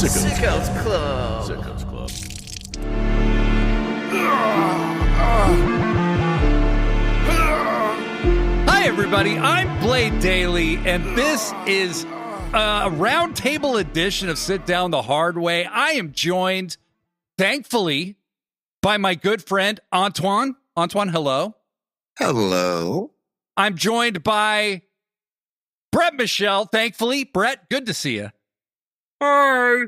Sickos Club. Sickos Club. Hi, everybody. I'm Blade Daly, and this is a roundtable edition of Sit Down the Hard Way. I am joined, thankfully, by my good friend, Antoine. Antoine, hello. Hello. I'm joined by Brett Michelle, thankfully. Brett, good to see you. Hi.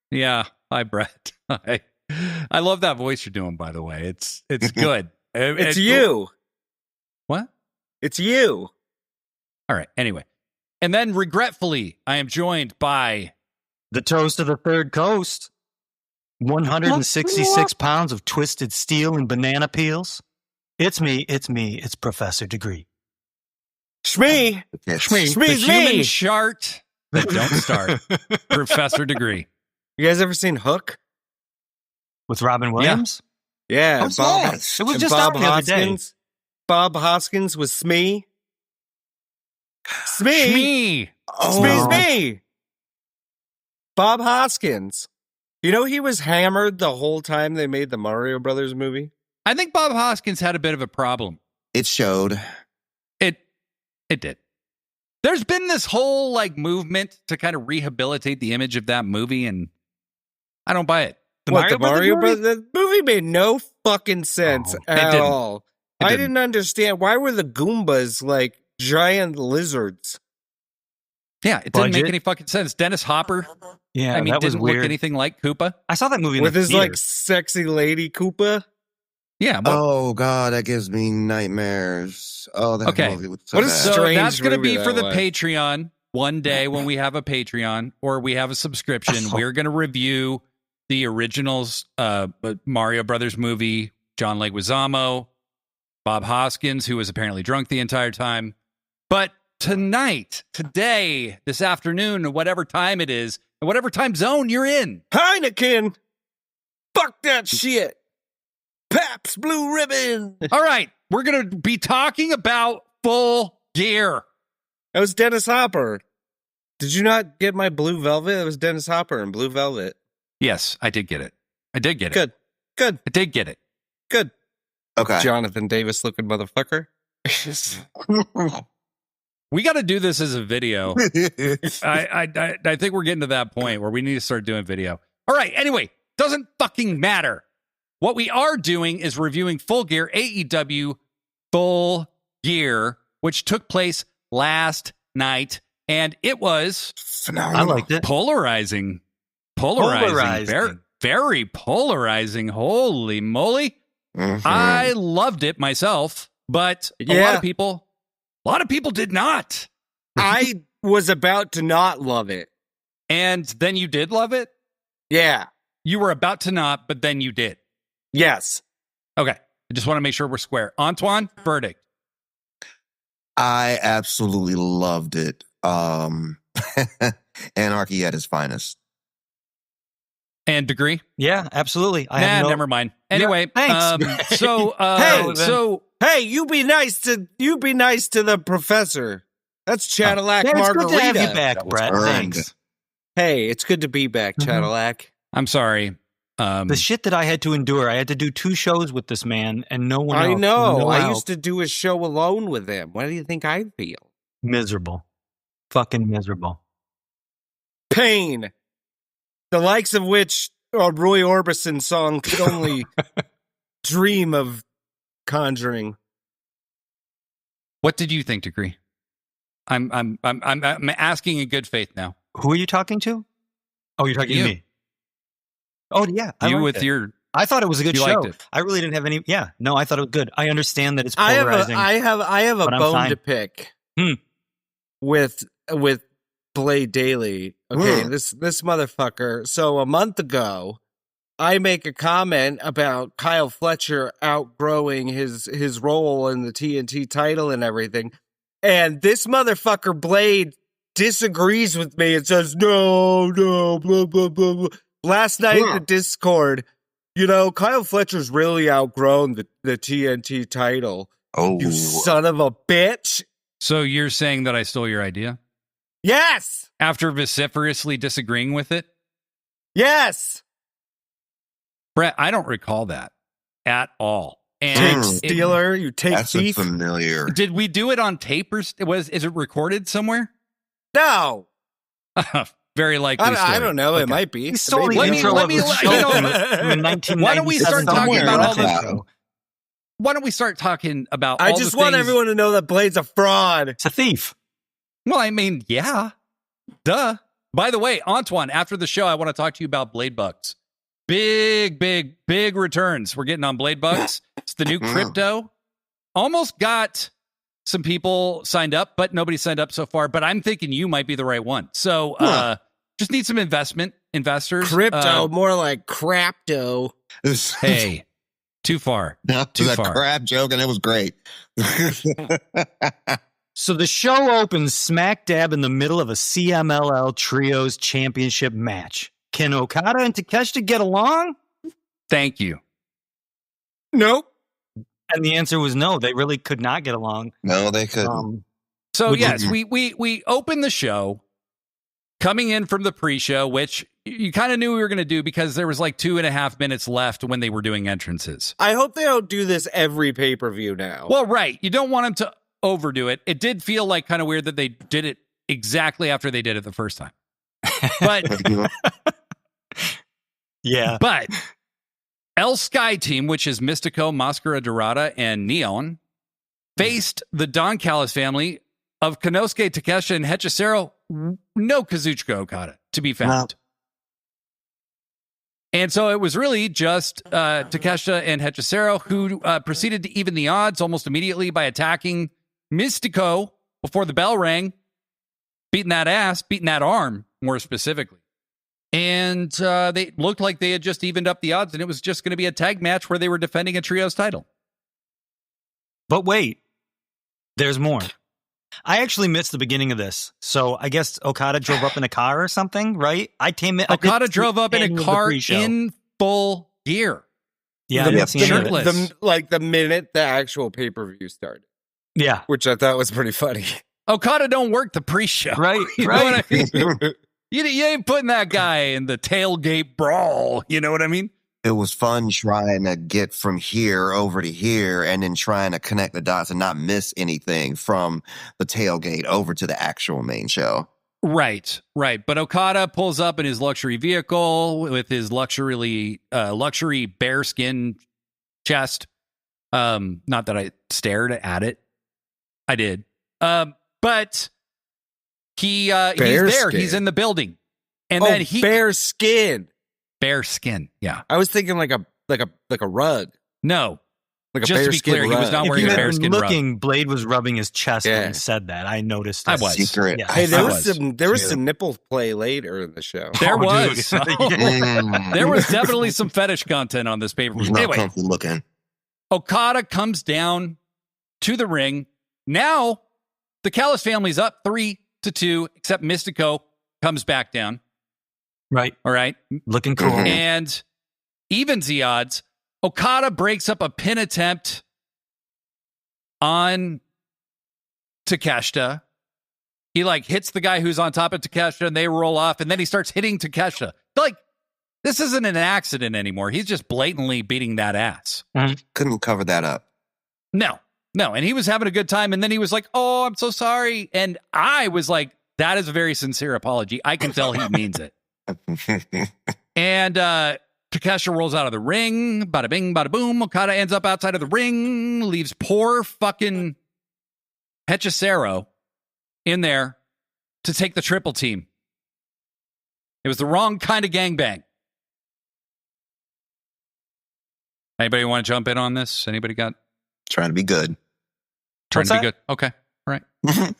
Yeah. Hi, Brett. Hi. I love that voice you're doing, by the way. It's good. It's you. What? It's you. All right. Anyway. And then, regretfully, I am joined by the toast of the third coast. 166 pounds of twisted steel and banana peels. It's me. It's Professor Degree. Shmee. Shmee. the human shart that don't start. Professor Degree. You guys ever seen Hook? With Robin Williams? Yeah. What's that? It was just out the other day. Bob Hoskins was Smee. Smee. Me. Oh, Smee. Bob Hoskins. You know he was hammered the whole time they made the Mario Brothers movie? I think Bob Hoskins had a bit of a problem. it showed. It did. There's been this whole movement to kind of rehabilitate the image of that movie, and I don't buy it. The Mario Brothers? The movie made no fucking sense at all. I didn't understand. Why were the Goombas like giant lizards? Yeah, it didn't make any fucking sense. Dennis Hopper, Yeah, I mean, that was didn't weird. look anything like Koopa. I saw that movie in With the his theater. sexy lady Koopa? Yeah. Well, Oh God, that gives me nightmares. Oh, that Okay. movie was so What a bad. so strange that's going to movie be for that the was. Patreon one day when we have a Patreon or we have a subscription. We're going to review the originals, Mario Brothers movie, John Leguizamo, Bob Hoskins, who was apparently drunk the entire time. But tonight, today, this afternoon, whatever time it is, and whatever time zone you're in, Heineken! Fuck that shit! Pabst Blue Ribbon! all right, we're going to be talking about Full Gear. That was Dennis Hopper. Did you not get my Blue Velvet? It was Dennis Hopper in Blue Velvet. Yes, I did get it. I did get it. Good. I did get it. Good. Okay. Jonathan Davis looking motherfucker. We got to do this as a video. I think we're getting to that point where we need to start doing video. All right. Anyway, doesn't fucking matter. What we are doing is reviewing Full Gear, AEW Full Gear, which took place last night, and it was Phenomenal. I liked it. polarizing. Very, very polarizing. Holy moly. Mhm. I loved it myself, but a lot of people did not. I was about to not love it. And then you did love it? Yeah. You were about to not, but then you did. Yes. Okay. I just want to make sure we're square. Antoine, verdict. I absolutely loved it. Anarchy at its finest. And Degree? Yeah, absolutely. I have Never mind. Anyway, thanks. Hey, you be nice to the professor. That's Cadillac Yeah, it's Margarita. good to have you back, That was Brett. earned. Thanks. Hey, it's good to be back, Cadillac. I'm sorry. The shit that I had to endure. I had to do 2 shows with this man and no one else. I know. No I help. used to do a show alone with him. What do you think I feel? Miserable. Fucking miserable. Pain. The likes of which a Roy Orbison song could only dream of conjuring. What did you think, Degree? I'm asking in good faith now. Who are you talking to? Oh, you're talking You. to me. Oh, yeah. I You liked with it. your I thought it was a good You show. liked it. I really didn't have any. Yeah, no, I thought it was good. I understand that it's I polarizing. have a but I'm bone fine. to pick Hmm. with Blade Daly. Okay, this motherfucker. So a month ago, I make a comment about Kyle Fletcher outgrowing his role in the TNT title and everything, and this motherfucker Blade disagrees with me and says no, blah blah blah blah. Last night in the Discord, Kyle Fletcher's really outgrown the TNT title. Oh, You son of a bitch. So you're saying that I stole your idea Yes. after vociferously disagreeing with it? Yes. Brett, I don't recall that at all. Take And stealer, you take That's thief. familiar. did we do it on tape or is it recorded somewhere? No. Very likely. I don't know. Okay. It might be. He stole the Maybe. intro let of me- the let- show you know- from 1997. Why don't we start talking Somewhere about all in that this? show. Why don't we start talking about I all just the want things- everyone to know that Blade's a fraud. It's a thief. Well, I mean, yeah. Duh. By the way, Antoine, after the show, I want to talk to you about Blade Bucks. Big returns we're getting on Blade Bucks. It's the new crypto. Almost got some people signed up, but nobody signed up so far. But I'm thinking you might be the right one. So just need some investors. Crypto, more like crapto. Hey, too far. That Too was a far. crap joke, and it was great. So the show opens smack dab in the middle of a CMLL Trios Championship match. Can Okada and Takeshita get along? Thank you. Nope. And the answer was no. They really could not get along. No, they couldn't. So Would you- yes, we opened the show coming in from the pre-show, which you kind of knew we were going to do because there was like 2.5 minutes left when they were doing entrances. I hope they don't do this every pay-per-view now. Well, right. You don't want them to overdo it. It did feel like kind of weird that they did it exactly after they did it the first time. But Yeah. But El Sky team, which is Mystico, Mascara Dorada, and Neon, faced the Don Callis family of Konosuke Takeshita and Hechicero. No Kazuchika Okada to be found. And so it was really just Takeshita and Hechicero who proceeded to even the odds almost immediately by attacking Mystico before the bell rang, beating that ass, beating that arm more specifically. And they looked like they had just evened up the odds, and it was just going to be a tag match where they were defending a trios title. But wait, there's more. I actually missed the beginning of this. So I guess Okada drove up in a car or something, right? Okada drove up in a car in full gear. Yeah, I didn't see any of it. shirtless. the minute the actual pay-per-view started, Yeah. which I thought was pretty funny. Okada don't work the pre-show. Right, You know right. what I mean? You ain't putting that guy in the tailgate brawl. You know what I mean? it was fun trying to get from here over to here and then trying to connect the dots and not miss anything from the tailgate over to the actual main show. Right. But Okada pulls up in his luxury vehicle with his luxury bearskin chest. Not that I stared at it. I did. But he's there. He's in the building. And then bear skin. Bearskin. Yeah. I was thinking like a rug. No. Like a Just to be bearskin clear, he was rug. not If wearing you a had been bearskin rug. looking, Blade was rubbing his chest when Yeah. he said that. I noticed I that. was. Secret. Yeah. Hey, there I was was. some nipple play later in the show. There Oh, was. dude. There was definitely some fetish content on this paper. It was not Anyway, comfy looking. Okada comes down to the ring. Now, the Callis family's up 3-2, except Mystico comes back down. Right. All right. Looking cool. Mhm. And evens the odds. Okada breaks up a pin attempt on Takeshita. He hits the guy who's on top of Takeshita and they roll off, and then he starts hitting Takeshita. This isn't an accident anymore. He's just blatantly beating that ass. Couldn't cover that up. No. And he was having a good time. And then he was like, "Oh, I'm so sorry." And I was like, that is a very sincere apology. I can tell he means it. And Takeshita rolls out of the ring. Bada bing, bada boom. Okada ends up outside of the ring. Leaves poor fucking Hechicero in there to take the triple team. It was the wrong kind of gangbang. Anybody want to jump in on this? Anybody got Trying to be good. trying What's to be that? good? Okay. All right.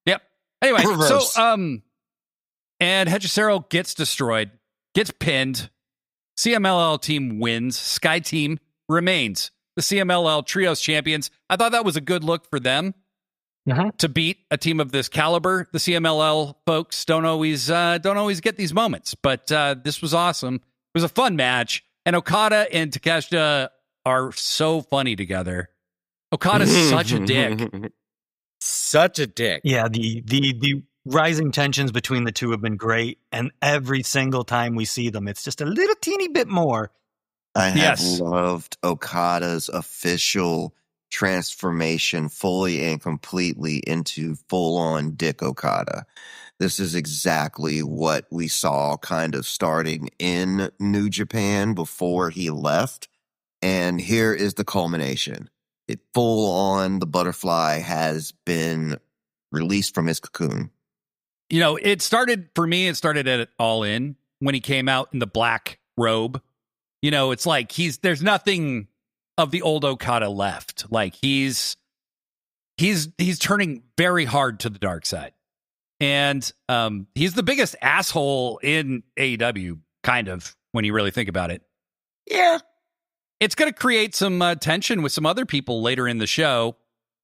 Yep. Anyway, Reverse. and Hechicero gets destroyed, gets pinned. CMLL team wins. Sky team remains the CMLL Trios champions. I thought that was a good look for them to beat a team of this caliber. The CMLL folks don't always get these moments, but this was awesome. It was a fun match, and Okada and Takeshita are so funny together. Okada's such a dick. Such a dick. Yeah, the rising tensions between the two have been great. And every single time we see them, it's just a little teeny bit more. I have loved Okada's official transformation fully and completely into full-on Dick Okada. This is exactly what we saw kind of starting in New Japan before he left. And here is the culmination. It full on, the butterfly has been released from his cocoon. You know, it started at All In when he came out in the black robe. You know, it's like there's nothing of the old Okada left. Like he's turning very hard to the dark side. And he's the biggest asshole in AEW, kind of, when you really think about it. Yeah. It's going to create some tension with some other people later in the show.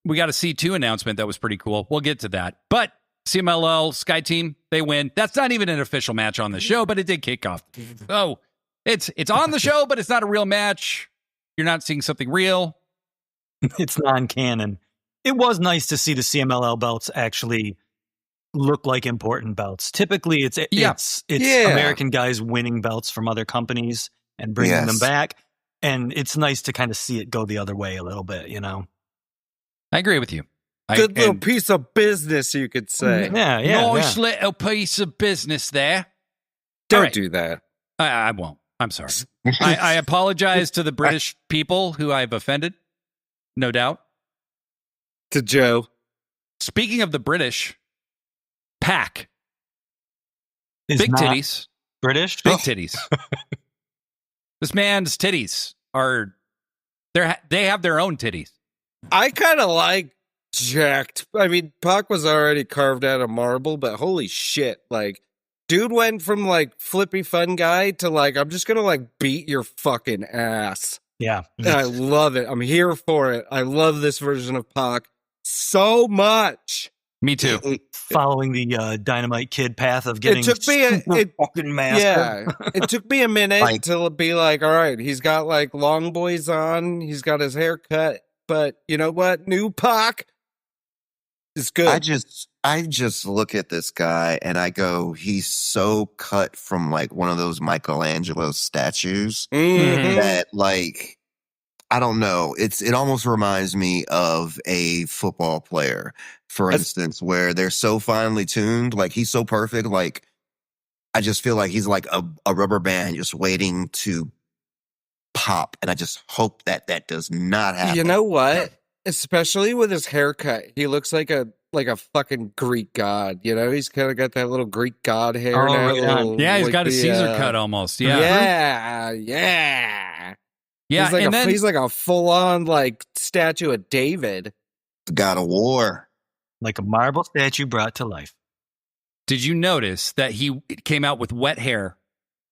We got a C2 announcement that was pretty cool. We'll get to that. But CMLL, Sky Team, they win. That's not even an official match on the show, but it did kick off. Oh, it's on the show, but it's not a real match. You're not seeing something real. It's non-canon. It was nice to see the CMLL belts actually look like important belts. Typically, it's American guys winning belts from other companies and bringing them back. And it's nice to kind of see it go the other way a little bit, you know? I agree with you. Good little piece of business, you could say. Yeah. Nice little piece of business there. Don't do that. I won't. I'm sorry. I apologize to the British people who I've offended, no doubt. To Joe. Speaking of the British, Pac. Is big not titties. British? Big titties. This man's titties they have their own titties. I kind of like jacked. I mean, Pac was already carved out of marble, but holy shit, like, dude went from like flippy fun guy to like, I'm just gonna like beat your fucking ass. Yeah. And I love it. I'm here for it. I love this version of Pac so much. Me too. Following the Dynamite Kid path of getting fucking massive. Yeah, it took me a minute to be like, all right, he's got like long boys on, he's got his hair cut, but you know what? New Pac is good. I just look at this guy and I go, he's so cut from like one of those Michelangelo statues that like, I don't know. It almost reminds me of a football player, for instance, where they're so finely tuned. Like he's so perfect. Like I just feel like he's like a rubber band just waiting to pop. And I just hope that does not happen. You know what? Especially with his haircut, he looks like a fucking Greek god. You know, he's kind of got that little Greek god hair now. Really? Yeah, he's got a Caesar cut almost. Yeah. Yeah, he's like a full-on like statue of David. God of War. Like a marble statue brought to life. Did you notice that he came out with wet hair?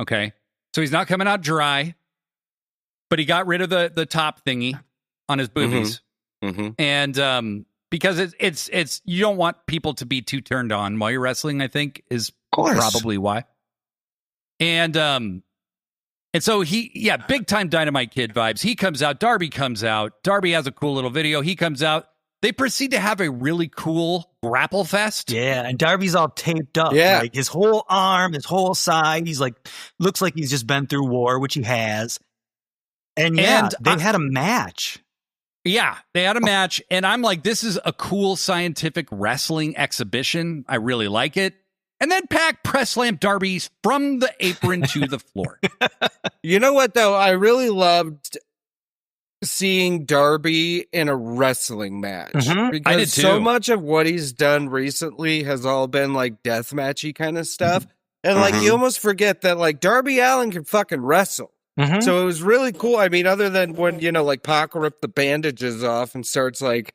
Okay. So he's not coming out dry, but he got rid of the top thingy on his boobies. Mm-hmm. And because it's you don't want people to be too turned on while you're wrestling, I think is probably why. And so big time Dynamite Kid vibes. He comes out, Darby comes out. Darby has a cool little video. He comes out. They proceed to have a really cool grapple fest. Yeah, and Darby's all taped up. Yeah. Like his whole arm, his whole side. He's like, looks like he's just been through war, which he has. And they had a match. Yeah, they had a match. And I'm like, this is a cool scientific wrestling exhibition. I really like it. And then Pac press slammed Darby from the apron to the floor. You know what, though? I really loved seeing Darby in a wrestling match. Because I did too. So much of what he's done recently has all been like deathmatchy kind of stuff. And like you almost forget that like Darby Allin can fucking wrestle. So it was really cool. I mean, other than when, you know, like Pac ripped the bandages off and starts like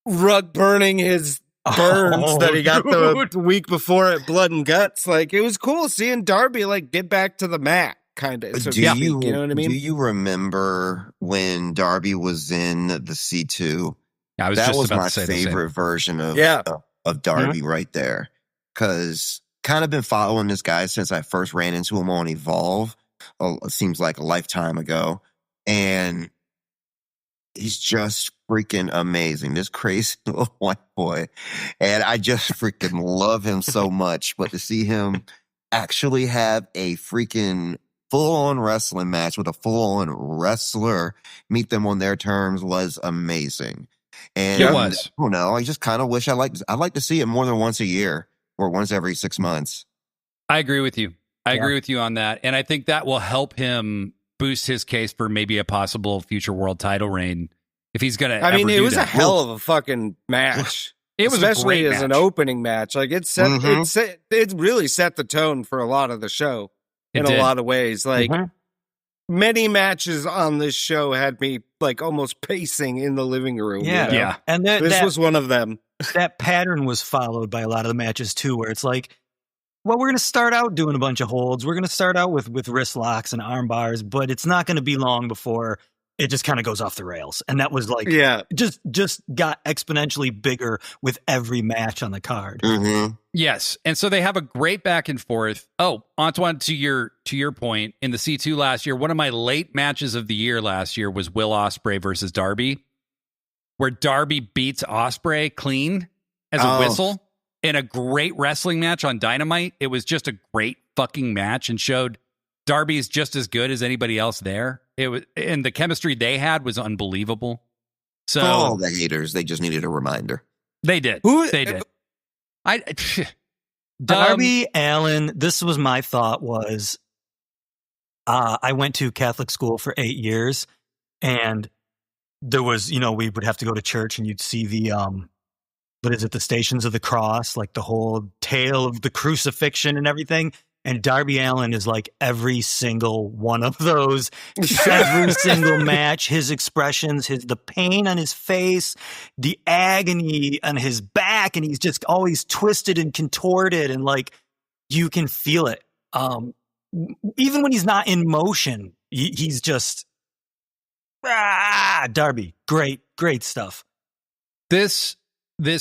rug burning his burns that he got the week before at Blood and Guts. Like, it was cool seeing Darby like get back to the mat, kind of. So you know what I mean? Do you remember when Darby was in the C2? That was my favorite version of Darby right there. Because kind of been following this guy since I first ran into him on Evolve. It seems like a lifetime ago. And he's just freaking amazing. This crazy little white boy. And I just freaking love him so much. But to see him actually have a freaking full-on wrestling match with a full-on wrestler, meet them on their terms, was amazing. And it was. I don't know. I just kind of wish I'd like to see it more than once a year or once every 6 months. I agree with you. I agree with you on that. And I think that will help him boost his case for maybe a possible future world title reign if he's going to. I mean, it was a hell of a fucking match. It was especially as an opening match. Like it really set the tone for a lot of the show in a lot of ways. Like many matches on this show had me like almost pacing in the living room. Yeah, you know? yeah. And this was one of them. That pattern was followed by a lot of the matches too, where it's like, well, we're going to start out doing a bunch of holds. We're going to start out with wrist locks and arm bars, but it's not going to be long before it just kind of goes off the rails. And that was like, just got exponentially bigger with every match on the card. Mm-hmm. Yes. And so they have a great back and forth. Oh, Antoine, to your point, in the C2 last year, one of my late matches of the year last year was Will Ospreay versus Darby, where Darby beats Ospreay clean as a whistle in a great wrestling match on Dynamite. It was just a great fucking match and showed Darby is just as good as anybody else there. It was, and the chemistry they had was unbelievable. So for all the haters, they just needed a reminder. They did. They did. Darby Allin, this was my thought was, I went to Catholic school for 8 years, and there was, we would have to go to church, and you'd see the, the Stations of the Cross, like the whole tale of the crucifixion and everything. And Darby Allin is like every single one of those, every single match, his expressions, the pain on his face, the agony on his back, and he's just always twisted and contorted, and like you can feel it. Even when he's not in motion, he's just Darby. Great stuff. This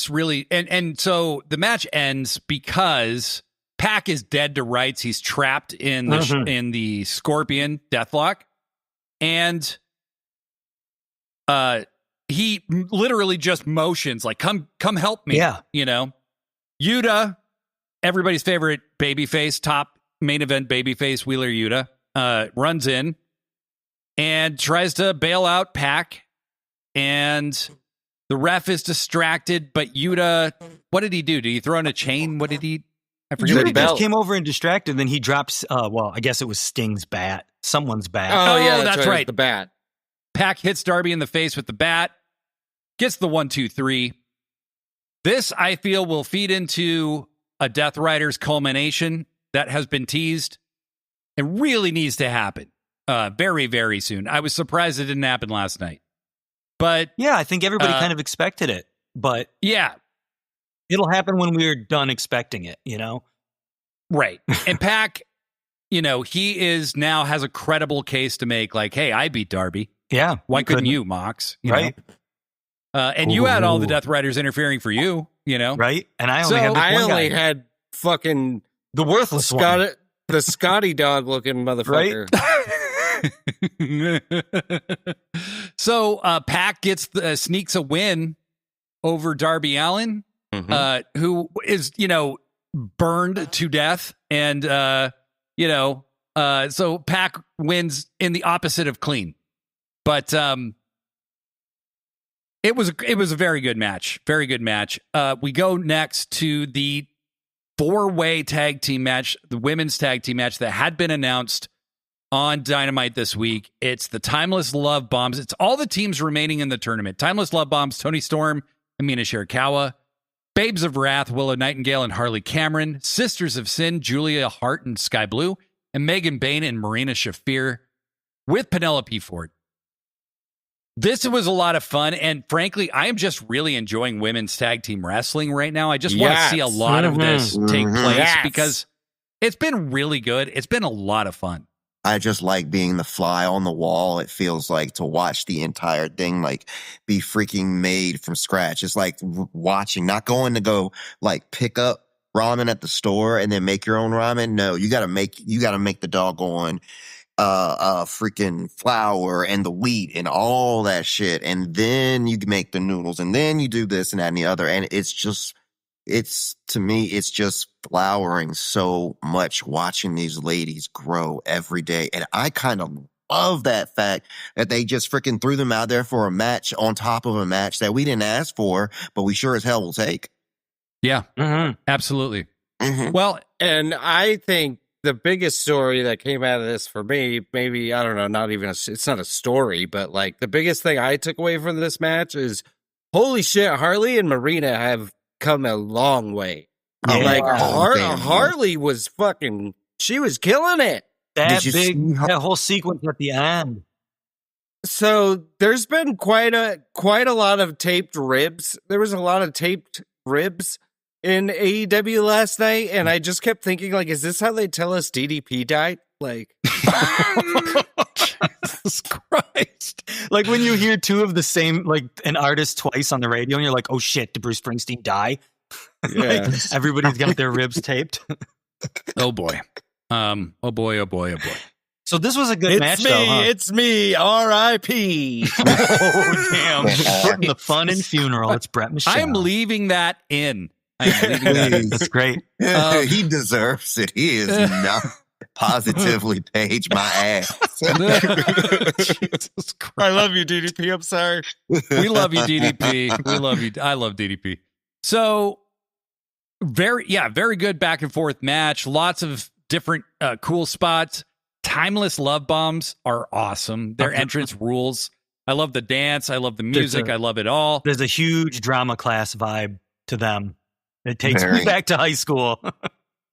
really, and so the match ends because Pac is dead to rights. He's trapped in the Scorpion Deathlock, and he literally just motions like, "Come help me!" Yeah, Yuta, everybody's favorite babyface, top main event babyface, Wheeler Yuta, runs in and tries to bail out Pac, and the ref is distracted. But Yuta, what did he do? Did he throw in a chain? What did he? I forget. Yuta just came over and distracted. Then he drops. I guess it was Sting's bat, someone's bat. Oh yeah, that's right. The bat. Pac hits Darby in the face with the bat. Gets the 1-2-3. This, I feel, will feed into a Death Riders culmination that has been teased and really needs to happen very, very soon. I was surprised it didn't happen last night. But yeah, I think everybody kind of expected it. But yeah, it'll happen when we're done expecting it, Right. And Pac, he is now has a credible case to make, like, hey, I beat Darby. Yeah. Why couldn't you, Mox? Right. And you had all the Death Riders interfering for you, Right. And I only had fucking the worthless one. The Scotty dog looking motherfucker. Right? So Pac sneaks a win over Darby Allin, who is, burned to death. And, so Pac wins in the opposite of clean. But it was a very good match. Very good match. We go next to the 4-way tag team match, the women's tag team match that had been announced on Dynamite this week. It's the Timeless Love Bombs. It's all the teams remaining in the tournament. Timeless Love Bombs, Toni Storm and Mina Shirakawa. Babes of Wrath, Willow Nightingale and Harley Cameron. Sisters of Sin, Julia Hart and Sky Blue. And Megan Bain and Marina Shafir with Penelope Ford. This was a lot of fun, and frankly, I am just really enjoying women's tag team wrestling right now. I just want to see a lot of this take place because it's been really good. It's been a lot of fun. I just like being the fly on the wall. It feels like to watch the entire thing, like be freaking made from scratch. It's like watching, not going to go like pick up ramen at the store and then make your own ramen. No, you got to make the doggone freaking flour and the wheat and all that shit. And then you make the noodles and then you do this and that and the other. And to me, it's just flowering so much watching these ladies grow every day. And I kind of love that fact that they just freaking threw them out there for a match on top of a match that we didn't ask for, but we sure as hell will take. Yeah, absolutely. Mm-hmm. Well, and I think the biggest story that came out of this for me, maybe, I don't know, it's not a story, but like the biggest thing I took away from this match is, holy shit, Harley and Marina have come a long way. Yeah. Like Harley was she was killing it. That whole sequence at the end. So there's been quite a lot of taped ribs. There was a lot of taped ribs in AEW last night, and I just kept thinking, like, is this how they tell us DDP died? Like, Jesus Christ! Like when you hear two of the same, like an artist twice on the radio, and you're like, oh shit, did Bruce Springsteen die? Yeah. Like, everybody's got their ribs taped. Oh boy. Oh boy. So this was a good match, though, huh? It's me, R.I.P. Oh, damn. Putting the fun in funeral. It's Brett Michelle. I'm leaving that in. That's great. He deserves it. He is not positively Page my ass. Jesus Christ. I love you, DDP. I'm sorry. We love you, DDP. We love you. I love DDP. So very good back and forth match. Lots of different cool spots. Timeless love bombs are awesome. Their entrance rules. I love the dance. I love the music. I love it all. There's a huge drama class vibe to them. It takes me back to high school.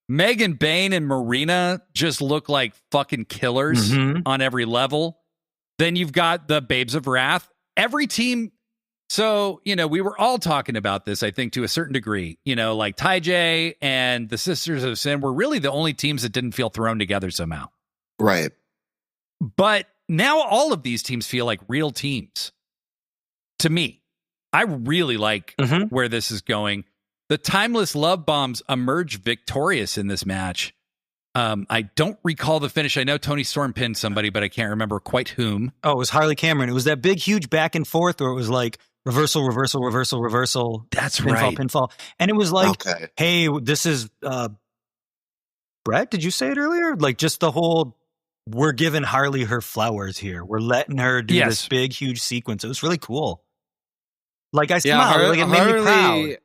Megan Bayne and Marina just look like fucking killers on every level. Then you've got the Babes of Wrath. Every team. So, we were all talking about this, I think, to a certain degree. Like Ty J and the Sisters of Sin were really the only teams that didn't feel thrown together somehow. Right. But now all of these teams feel like real teams. To me, I really like where this is going. The Timeless Love Bombs emerge victorious in this match. I don't recall the finish. I know Tony Storm pinned somebody, but I can't remember quite whom. Oh, it was Harley Cameron. It was that big, huge back and forth where it was like reversal. That's pinfall, right. Pinfall. And it was like, hey, this is Brett, did you say it earlier? Like just the whole, we're giving Harley her flowers here. We're letting her do this big, huge sequence. It was really cool. Like I smiled, like it made me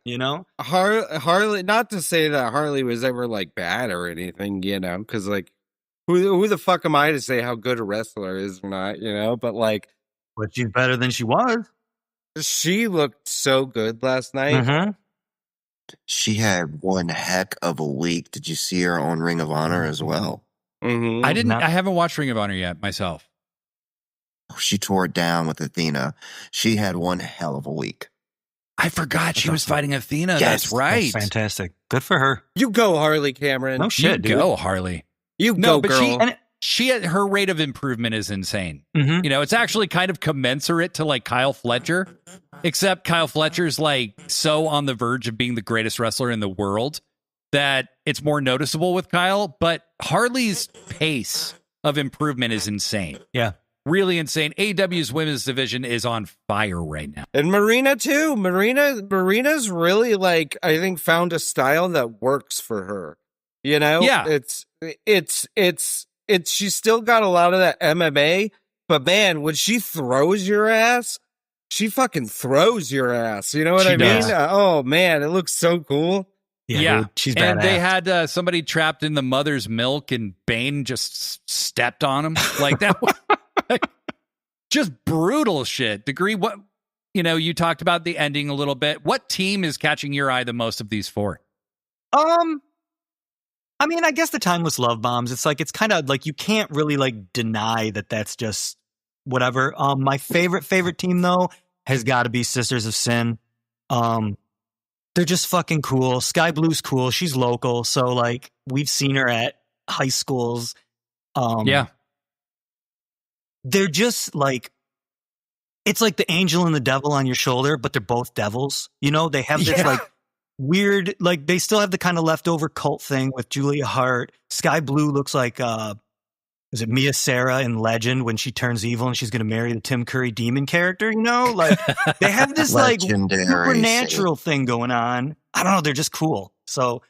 proud, Harley, not to say that Harley was ever like bad or anything, because like who the fuck am I to say how good a wrestler is or not, but like, but she's better than she was. She looked so good last night. She had one heck of a week. Did you see her on Ring of Honor as well? I didn't. I haven't watched Ring of Honor yet myself. She tore it down with Athena. She had one hell of a week. I forgot she was fighting Athena. Yes, that's right. That's fantastic. Good for her. You go, Harley Cameron. No shit, dude. Go, Harley. You go, but girl. She her rate of improvement is insane. It's actually kind of commensurate to like Kyle Fletcher, except Kyle Fletcher's like so on the verge of being the greatest wrestler in the world that it's more noticeable with Kyle. But Harley's pace of improvement is insane. Yeah. Really insane. AEW's women's division is on fire right now. And Marina too. Marina's really like, I think, found a style that works for her. Yeah. It's she's still got a lot of that MMA, but man, when she throws your ass, she fucking throws your ass. You know what I mean? Oh man, it looks so cool. Yeah. Dude, she's badass. And they had somebody trapped in the mother's milk and Bane just stepped on him like that. Just brutal shit. Degree, what, you talked about the ending a little bit. What team is catching your eye the most of these four? I mean, I guess the Timeless Love Bombs, it's like, it's kind of like, you can't really like deny that that's just whatever. My favorite team though has got to be Sisters of Sin. They're just fucking cool. Sky Blue's cool. She's local. So like we've seen her at high schools. Yeah. They're just like, it's like the angel and the devil on your shoulder, but they're both devils. They have this like weird, like they still have the kind of leftover cult thing with Julia Hart. Sky Blue looks like, is it Mia Sara in Legend when she turns evil and she's going to marry the Tim Curry demon character? You know, like they have this like supernatural thing going on. I don't know. They're just cool. So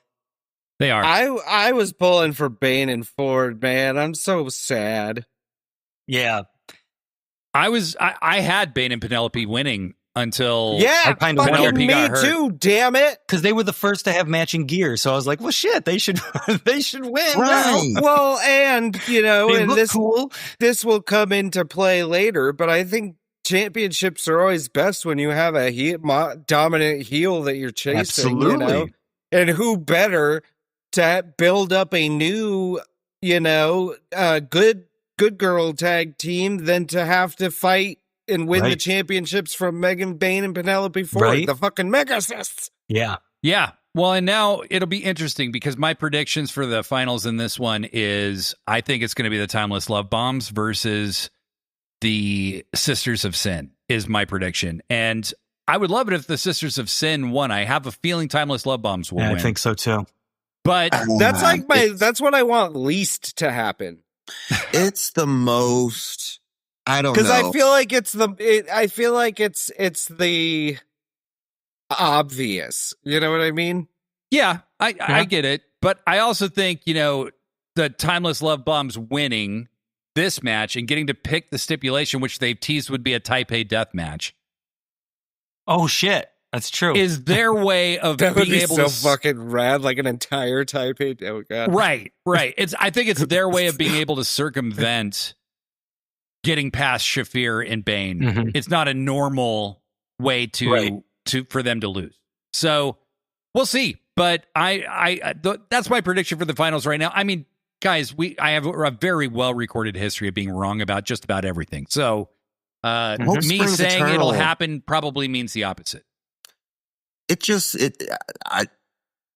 they are. I was pulling for Bane and Ford, man. I'm so sad. Yeah. I had Bane and Penelope winning until I kind of Penelope me got hurt. too, damn it. Because they were the first to have matching gear. So I was like, well shit, they should win. Right. Well, and you know, they and look cool. This will come into play later, but I think championships are always best when you have a dominant heel that you're chasing. Absolutely. You know? And who better to build up a new, you know, good girl tag team than to have to fight and win the championships from Megan Bane and Penelope Ford, the fucking Megacists. Yeah. Yeah. Well, and now it'll be interesting because my predictions for the finals in this one is I think it's going to be the Timeless Love Bombs versus the Sisters of Sin is my prediction. And I would love it if the Sisters of Sin won. I have a feeling Timeless Love Bombs will win. I think so too. But that's like that's what I want least to happen. It's the most, I don't know. Because I feel like it's the obvious. You know what I mean? Yeah, I get it. But I also think, you know, the Timeless Love Bombs winning this match and getting to pick the stipulation, which they've teased would be a Type A death match. Oh, shit. That's true. Is their way of that being would be able so to fucking rad, like an entire Type A. Oh god! Right. I think it's their way of being able to circumvent getting past Shafir and Bane. Mm-hmm. It's not a normal way to for them to lose. So we'll see. But that's my prediction for the finals right now. I mean, guys, I have a very well recorded history of being wrong about just about everything. So me saying it'll happen probably means the opposite.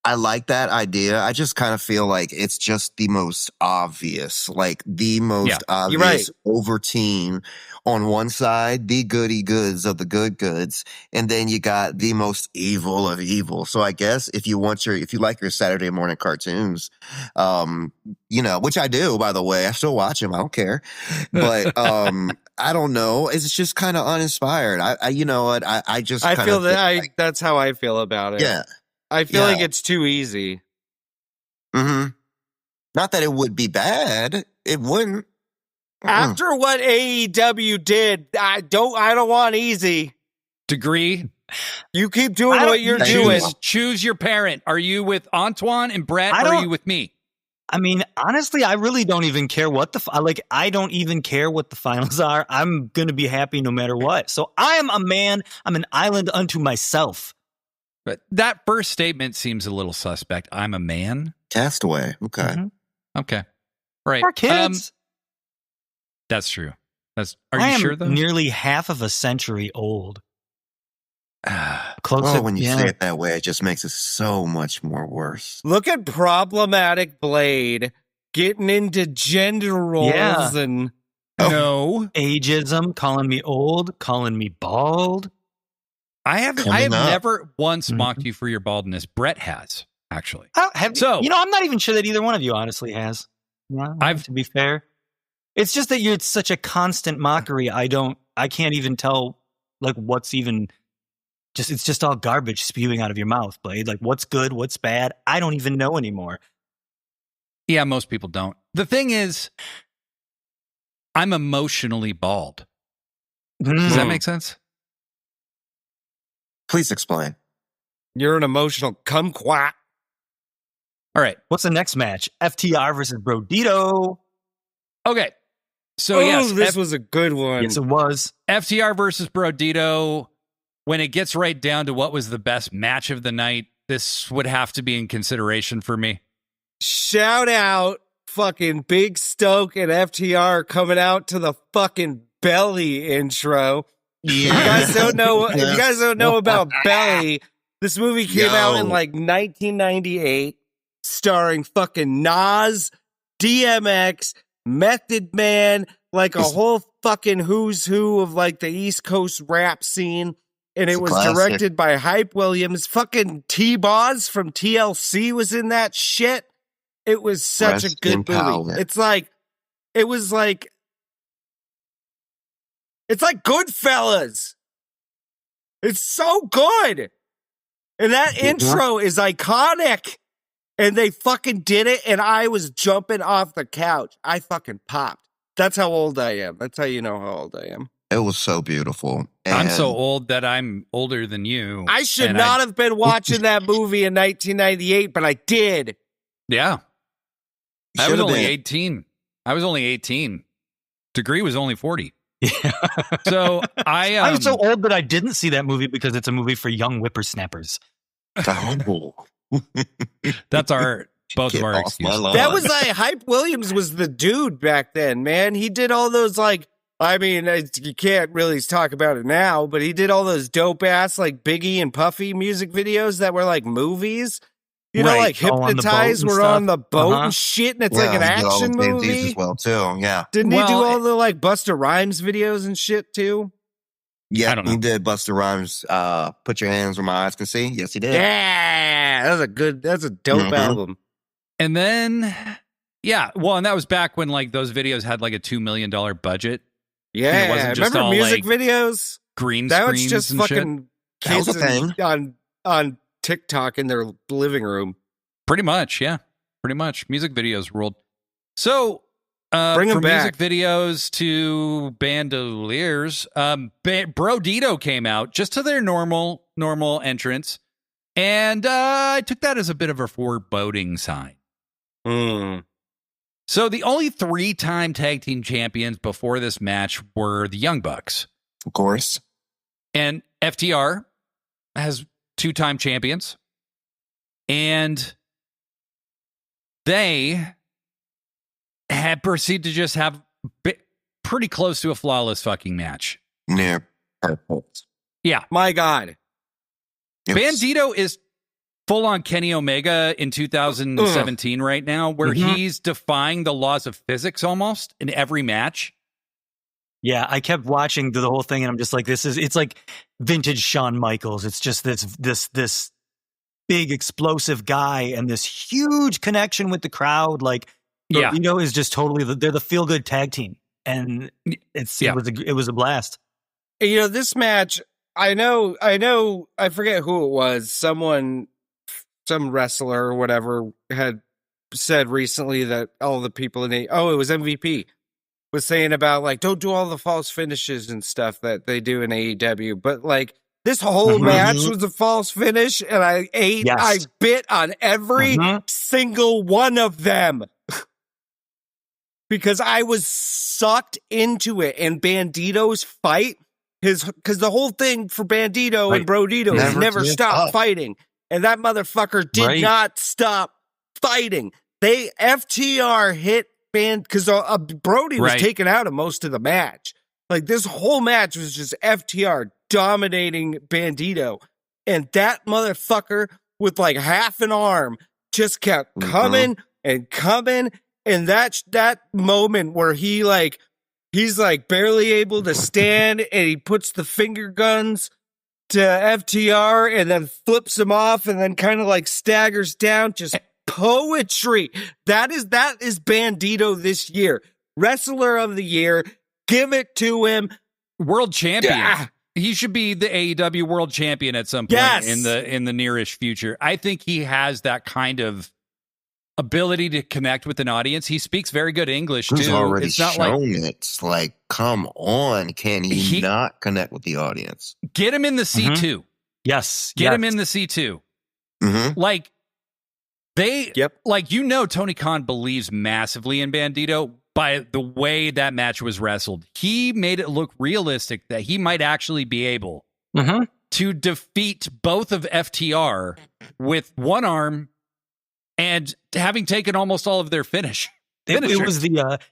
I like that idea. I just kind of feel like it's just the most obvious, like the most obvious over team on one side, the goody goods of the good goods, and then you got the most evil of evil. So I guess if you like your Saturday morning cartoons, you know, which I do, by the way, I still watch them. I don't care, but I don't know. It's just kind of uninspired. You know what? I feel that that's how I feel about it. Yeah. I feel like it's too easy. Mm-hmm. Not that it would be bad. It wouldn't. After what AEW did, I don't want easy. Degree. You keep doing what you're doing. Choose your parent. Are you with Antoine and Brett, or are you with me? I mean, honestly, I really don't even care what I don't even care what the finals are. I'm going to be happy no matter what. So I am a man. I'm an island unto myself. But that first statement seems a little suspect. I'm a man. Castaway. Okay. Mm-hmm. Okay. Right. Our kids. That's true. Are you sure though? Nearly half of a century old. When you say it that way, it just makes it so much more worse. Look at problematic Blade getting into gender roles and ageism, calling me old, calling me bald. I have never once mocked you for your baldness. Brett has, actually. I'm not even sure that either one of you honestly has. To be fair. It's just that it's such a constant mockery. I can't even tell like what's even it's just all garbage spewing out of your mouth, Blade. Like what's good, what's bad? I don't even know anymore. Yeah, most people don't. The thing is, I'm emotionally bald. Does that make sense? Please explain. You're an emotional kumquat. All right. What's the next match? FTR versus Brodido. Okay. So, yes. This was a good one. Yes, it was. FTR versus Brodido. When it gets right down to what was the best match of the night, this would have to be in consideration for me. Shout out fucking Big Stoke and FTR coming out to the fucking Belly intro. Yeah. If you guys don't know about Belly, this movie came out in like 1998, starring fucking Nas, DMX, Method Man, like a whole fucking who's who of like the East Coast rap scene. And it was directed by Hype Williams. Fucking T-Boz from TLC was in that shit. It was such a good movie. It's like it was like, it's like Goodfellas. It's so good. And that intro is iconic. And they fucking did it, and I was jumping off the couch. I fucking popped. That's how old I am. That's how you know how old I am. It was so beautiful. And I'm so old that I'm older than you. I should not have been watching that movie in 1998, but I did. Yeah. I was only 18. I was only 18. Degree was only 40. Yeah. So I'm so old that I didn't see that movie because it's a movie for young whippersnappers. That's both of our excuses. That was like Hype Williams was the dude back then, man. He did all those you can't really talk about it now, but he did all those dope ass like Biggie and Puffy music videos that were like movies. You know, like Hypnotized, we're on the boat and shit, and it's like an action movie as well too. Yeah, didn't he do all the like Busta Rhymes videos and shit too? Yeah, he did Busta Rhymes. Put your hands where my eyes can see. Yes, he did. Yeah, that's a dope album. And then, and that was back when like those videos had like a $2 million budget. Yeah, it wasn't just remember all, music like, videos? Green that screens was just and fucking shit. kids That was a thing. on TikTok in their living room. Pretty much, yeah. Pretty much. Music videos ruled. So, bring them from back. Music videos to bandoliers, Brodido came out just to their normal entrance. And I took that as a bit of a foreboding sign. So the only 3-time tag team champions before this match were the Young Bucks. Of course. And FTR has 2-time champions. And they had proceeded to just have pretty close to a flawless fucking match. Near perfect. Yeah. My God. Bandito is full on Kenny Omega in 2017 right now, where he's defying the laws of physics almost in every match. Yeah, I kept watching the whole thing, and I'm just like, it's like vintage Shawn Michaels. It's just this big explosive guy and this huge connection with the crowd. Like, Brodido is just totally they're the feel good tag team, and it was a blast. You know, this match, I know, I forget who it was. Some wrestler or whatever had said recently that all the people it was MVP, was saying about like, don't do all the false finishes and stuff that they do in AEW. But like, this whole match was a false finish, and I bit on every single one of them. Because I was sucked into it, and Bandito's fight, because the whole thing for Bandito and Brodido is never stop fighting, and that motherfucker did not stop fighting. FTR hit because Brody was taken out of most of the match. Like, this whole match was just FTR dominating Bandito, and that motherfucker with like half an arm just kept coming and coming. And that moment where he's like barely able to stand, and he puts the finger guns to FTR and then flips him off and then kind of like staggers down. Just poetry. That is Bandito this year. Wrestler of the year. Give it to him. World champion. Yeah. He should be the AEW world champion at some point in the nearish future. I think he has that kind of ability to connect with an audience. He speaks very good English too. He's already it's not shown it. It's like, come on, can he not connect with the audience? Get him in the C2. Yes. Get him in the C2. Like Tony Khan believes massively in Bandito by the way that match was wrestled. He made it look realistic that he might actually be able to defeat both of FTR with one arm and having taken almost all of their finish. It was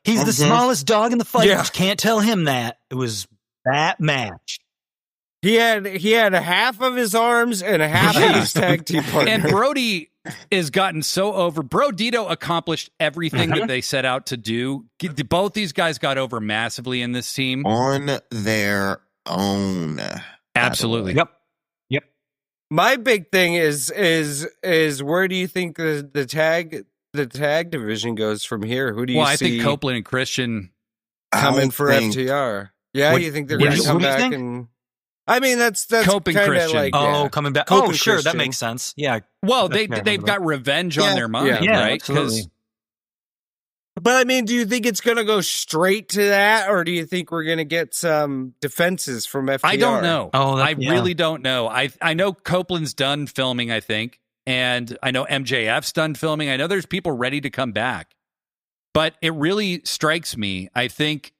he's the smallest dog in the fight. Yeah. Can't tell him that. It was that match. He had half of his arms and a half of his tag team partner. And Brody is gotten so over. Brodido accomplished everything that they set out to do. Both these guys got over massively in this team. On their own. Absolutely. Yep. My big thing is where do you think the tag the tag division goes from here? Who do you see? I think Copeland and Christian coming for FTR. Yeah, you think they're going to come back and? I mean, that's Cope and kind of Christian. like coming back. Cope oh, and sure, Christian. that makes sense. Yeah. Well, they've got revenge on their mind, right? Absolutely. But I mean, do you think it's going to go straight to that, or do you think we're going to get some defenses from FTR? I don't know. I yeah. really don't know. I know Copeland's done filming, I think, and I know MJF's done filming. I know there's people ready to come back, but it really strikes me. I think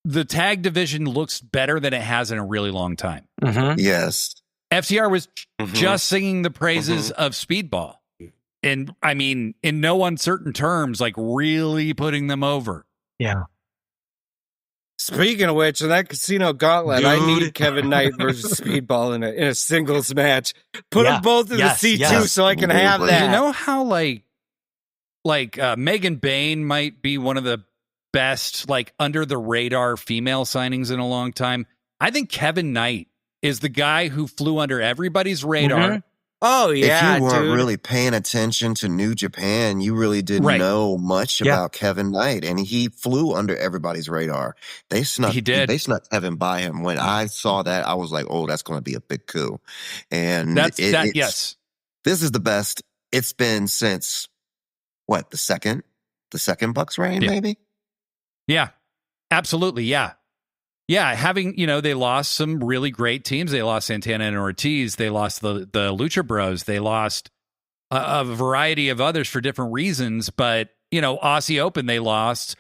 the tag division looks better than it has in a really long time. Mm-hmm. Yes. FTR was just singing the praises of Speedball. And I mean, in no uncertain terms, like really putting them over. Yeah. Speaking of which, in that Casino Gauntlet, I need Kevin Knight versus Speedball in a singles match. Put them both in the C2 so I can have that. You know how like Megan Bain might be one of the best, like under the radar female signings in a long time. I think Kevin Knight is the guy who flew under everybody's radar. Mm-hmm. Oh, yeah, if you weren't dude. really paying attention to New Japan, you really didn't know much about Kevin Knight, and he flew under everybody's radar. They snuck Kevin by him. When I saw that, I was like, "Oh, that's going to be a big coup." And yes, this is the best it's been since what the second Bucks reign, maybe. Yeah, absolutely, yeah. Yeah, having, they lost some really great teams. They lost Santana and Ortiz. They lost the Lucha Bros. They lost a variety of others for different reasons. But, Aussie Open, they lost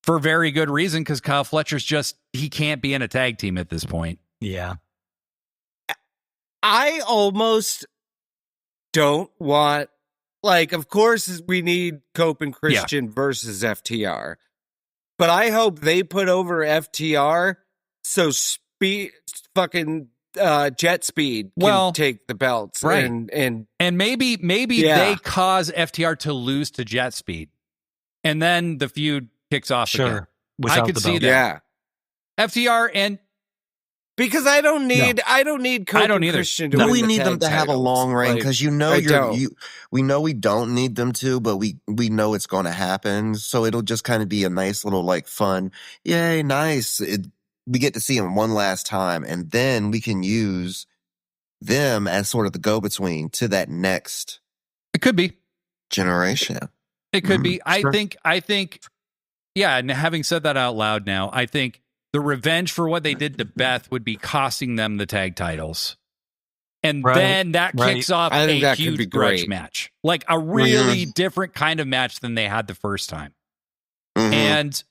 for very good reason because Kyle Fletcher's he can't be in a tag team at this point. Yeah. I almost don't want, of course, we need Cope and Christian versus FTR. But I hope they put over FTR so Jet Speed can take the belts. Right. And maybe they cause FTR to lose to Jet Speed. And then the feud kicks off again. I could see that. Yeah. FTR and because I don't need Cope and Christian to win we the need tag them to have a titles. long reign because we know we don't need them to, but we know it's going to happen. So it'll just kind of be a nice little fun. Yay, nice. We get to see them one last time, and then we can use them as sort of the go-between to that next. It could be generation. It could be. I think. Yeah, and having said that out loud now, I think the revenge for what they did to Beth would be costing them the tag titles. And then that kicks off a huge grudge match. Like a really different kind of match than they had the first time. And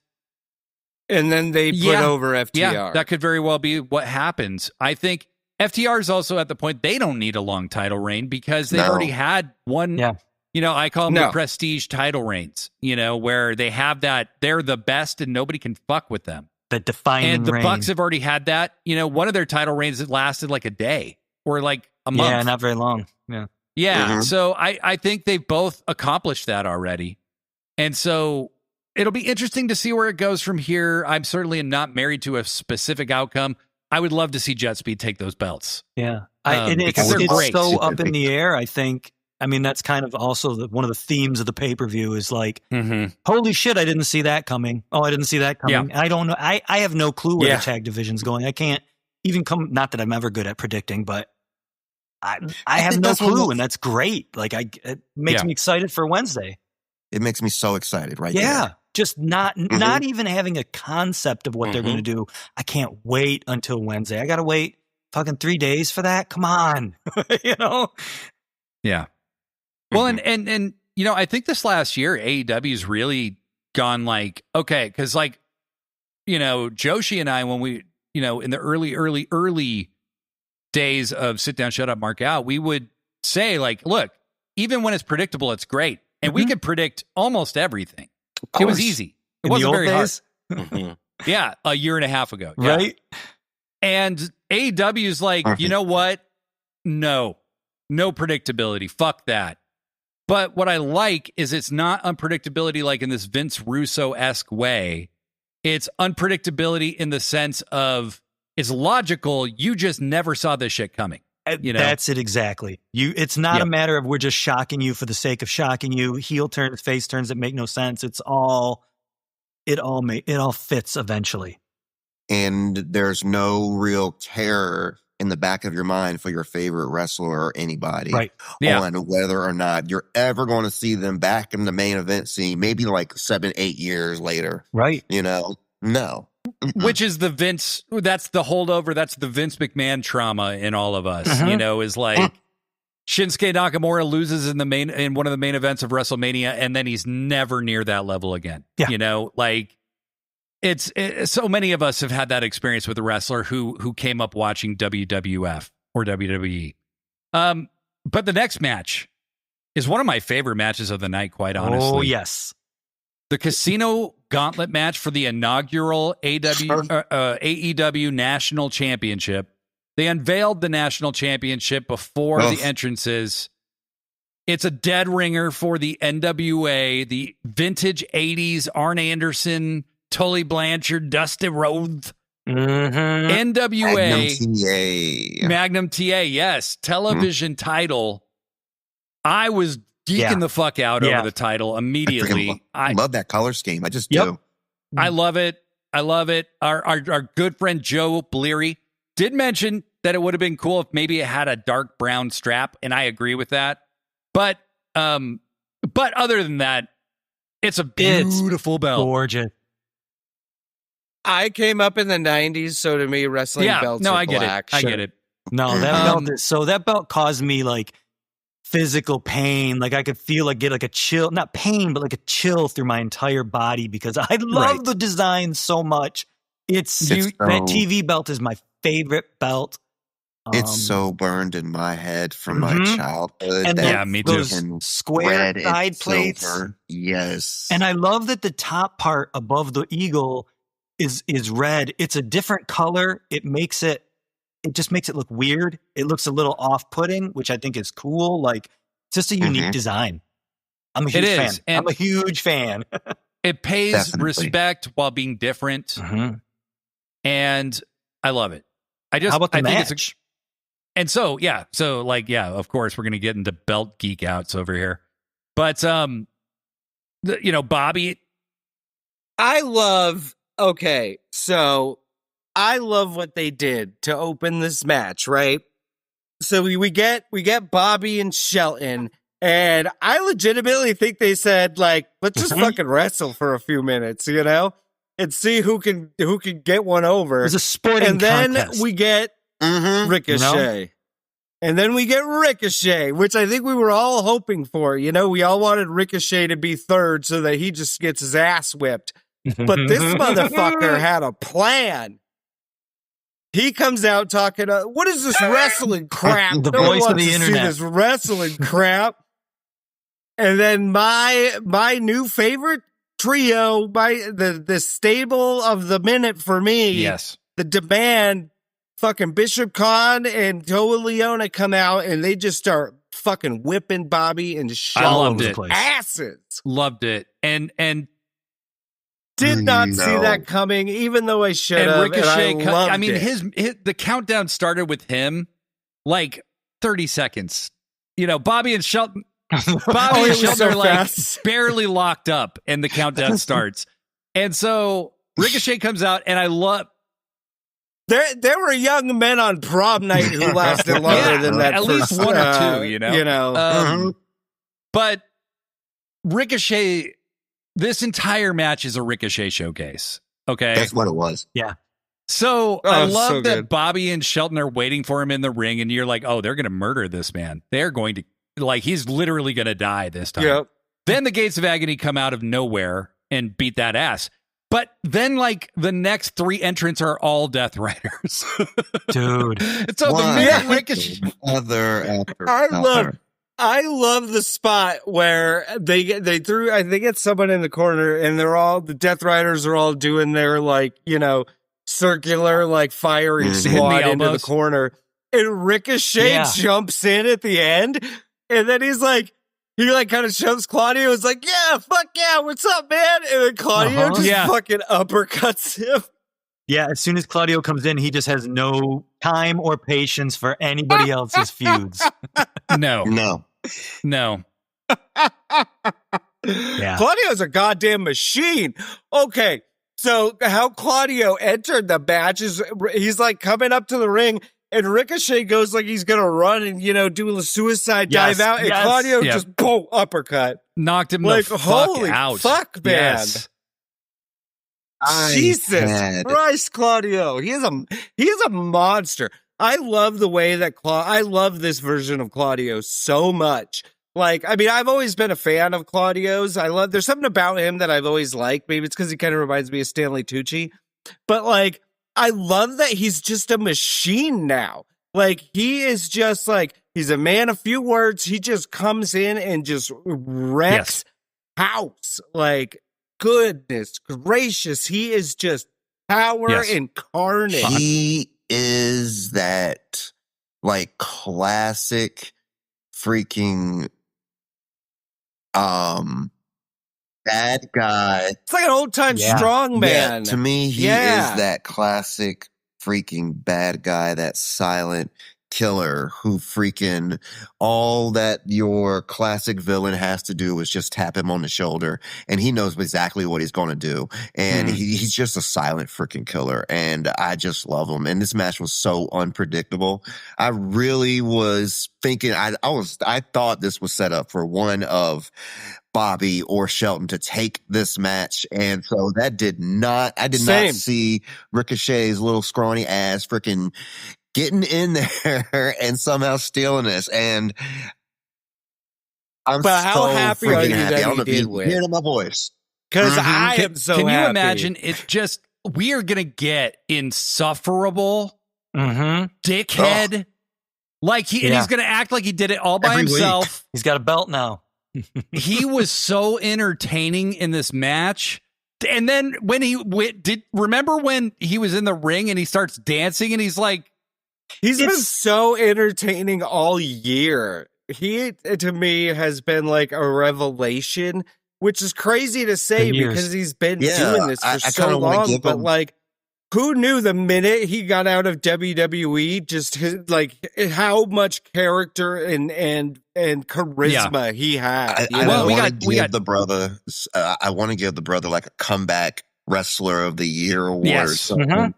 then they put over FTR. Yeah, that could very well be what happens. I think FTR is also at the point they don't need a long title reign because they've already had one. Yeah. I call them the prestige title reigns, where they have that. They're the best and nobody can fuck with them. The defining and the reign. Bucks have already had that. One of their title reigns that lasted like a day or like a month. Yeah, not very long. Yeah. Yeah. So I think they've both accomplished that already. And so it'll be interesting to see where it goes from here. I'm certainly not married to a specific outcome. I would love to see Jet Speed take those belts. Yeah. It's great. so up in the air, I think. I mean, that's kind of also one of the themes of the pay-per-view is holy shit, I didn't see that coming. Oh, I didn't see that coming. Yeah. I don't know. I have no clue where the tag division's going. I can't even not that I'm ever good at predicting, but I have no clue, and that's great. It makes me excited for Wednesday. It makes me so excited there. Yeah. Just not even having a concept of what they're going to do. I can't wait until Wednesday. I got to wait fucking 3 days for that. Come on. Yeah. Well, and I think this last year, AEW's really gone okay, because Joshi and I, when we, in the early days of Sit Down, Shut Up, Mark Out, we would say look, even when it's predictable, it's great. And we could predict almost everything. It was easy. It wasn't very hard. Yeah, a year and a half ago. Yeah. Right. And AEW's you know what? No predictability. Fuck that. But what I like is it's not unpredictability like in this Vince Russo-esque way. It's unpredictability in the sense of it's logical. You just never saw this shit coming. That's it exactly. It's not a matter of we're just shocking you for the sake of shocking you. Heel turns, face turns that make no sense. It all fits eventually. And there's no real terror in the back of your mind for your favorite wrestler or anybody on whether or not you're ever going to see them back in the main event scene, maybe like 7-8 years later. Right. No. Which is that's the holdover, that's the Vince McMahon trauma in all of us, is like Shinsuke Nakamura loses in one of the main events of WrestleMania, and then he's never near that level again. Yeah. It's so many of us have had that experience with a wrestler who came up watching WWF or WWE. But the next match is one of my favorite matches of the night, quite honestly. Oh, yes. The Casino Gauntlet match for the inaugural AEW National Championship. They unveiled the National Championship before the entrances. It's a dead ringer for the NWA, the vintage 80s Arn Anderson, Tully Blanchard, Dusty Rhodes. NWA. Magnum TA, yes. Television title. I was geeking the fuck out over the title immediately. I love that color scheme. I just do. I love it. Our good friend Joe Bleary did mention that it would have been cool if maybe it had a dark brown strap, and I agree with that. But other than that, it's a beautiful belt. Gorgeous. I came up in the 90s, so to me, wrestling belts are black. I get it. No, that belt caused me like physical pain. Like I could get like a chill, not pain, but like a chill through my entire body because I love the design so much. That TV belt is my favorite belt. It's so burned in my head from my childhood. And me too. Those square side plates. Silver. Yes. And I love that the top part above the eagle is red. It's a different color. It just makes it look weird. It looks a little off-putting, which I think is cool. Like, it's just a unique design. I'm a huge fan. I'm a huge fan. It pays respect while being different. And I love it. How about the match? Of course, we're going to get into belt geek outs over here. But, Bobby. I love what they did to open this match, right? So we get Bobby and Shelton, and I legitimately think they said, like, let's just fucking wrestle for a few minutes, and see who can get one over. It's a sporting contest. Then we get Ricochet. And then we get Ricochet, which I think we were all hoping for. We all wanted Ricochet to be third so that he just gets his ass whipped. But this motherfucker had a plan. He comes out talking, what is this wrestling crap? The voice of the internet. See this wrestling crap. And then my new favorite trio, the stable of the minute for me, the Demand, fucking Bishop Khan and Toa Leona come out, and they just start fucking whipping Bobby and Shelton's asses. Loved it. And did not see that coming, even though I should have. Ricochet, his the countdown started with him like 30 seconds. Bobby and Shelton. Bobby and Shelton are like barely locked up, and the countdown starts. And so Ricochet comes out, and I love. There were young men on prom night who lasted longer than that. At least one or two, But Ricochet. This entire match is a Ricochet showcase. Okay. That's what it was. Yeah. So I love that Bobby and Shelton are waiting for him in the ring, and you're like, oh, they're going to murder this man. They're going to, he's literally going to die this time. Yep. Then the Gates of Agony come out of nowhere and beat that ass. But then, the next three entrants are all Death Riders. Dude. So the minute Ricochet. I love the spot where they get someone in the corner, and the Death Riders are all doing their circular fiery squad into the corner, and Ricochet jumps in at the end, and then he's like, he kind of shoves Claudio. It's like, yeah, fuck yeah, what's up, man? And then Claudio just fucking uppercuts him. Yeah, as soon as Claudio comes in, he just has no time or patience for anybody else's feuds. No. Yeah. Claudio's a goddamn machine. Okay, so how Claudio entered the match is he's like coming up to the ring, and Ricochet goes like he's gonna run and do a suicide dive out, and Claudio just boom, uppercut, knocked him like the fuck holy out. fuck, man. Yes. Jesus Christ, Claudio. He is a monster. I love the way that I love this version of Claudio so much. Like, I mean, I've always been a fan of Claudio's. There's something about him that I've always liked. Maybe it's because he kind of reminds me of Stanley Tucci. But like, I love that he's just a machine now. Like, he is just like, he's a man of few words. He just comes in and just wrecks house. Like, goodness gracious, he is just power incarnate. He is that like classic freaking bad guy. It's like an old time strong man. Yeah, to me, he is that classic freaking bad guy, that silent killer who freaking all that your classic villain has to do is just tap him on the shoulder, and he knows exactly what he's going to do, and he's just a silent freaking killer, and I just love him. And this match was so unpredictable. I really was thinking I thought this was set up for one of Bobby or Shelton to take this match, and so I did not see Ricochet's little scrawny ass freaking getting in there and somehow stealing this. And I'm how happy are you happy. that I don't know he if did you win? hear my voice. Because I am so happy. Can you imagine? It's just, we are going to get insufferable dickhead. Like and he's going to act like he did it all by himself. Week. He's got a belt now. He was so entertaining in this match. And then when remember when he was in the ring and he starts dancing and he's like, he's been so entertaining all year. He, to me, has been like a revelation, which is crazy to say because he's been doing this for so long. But like, who knew the minute he got out of WWE, just how much character and charisma he had. I want to give the brother like a comeback wrestler of the year award. Yes,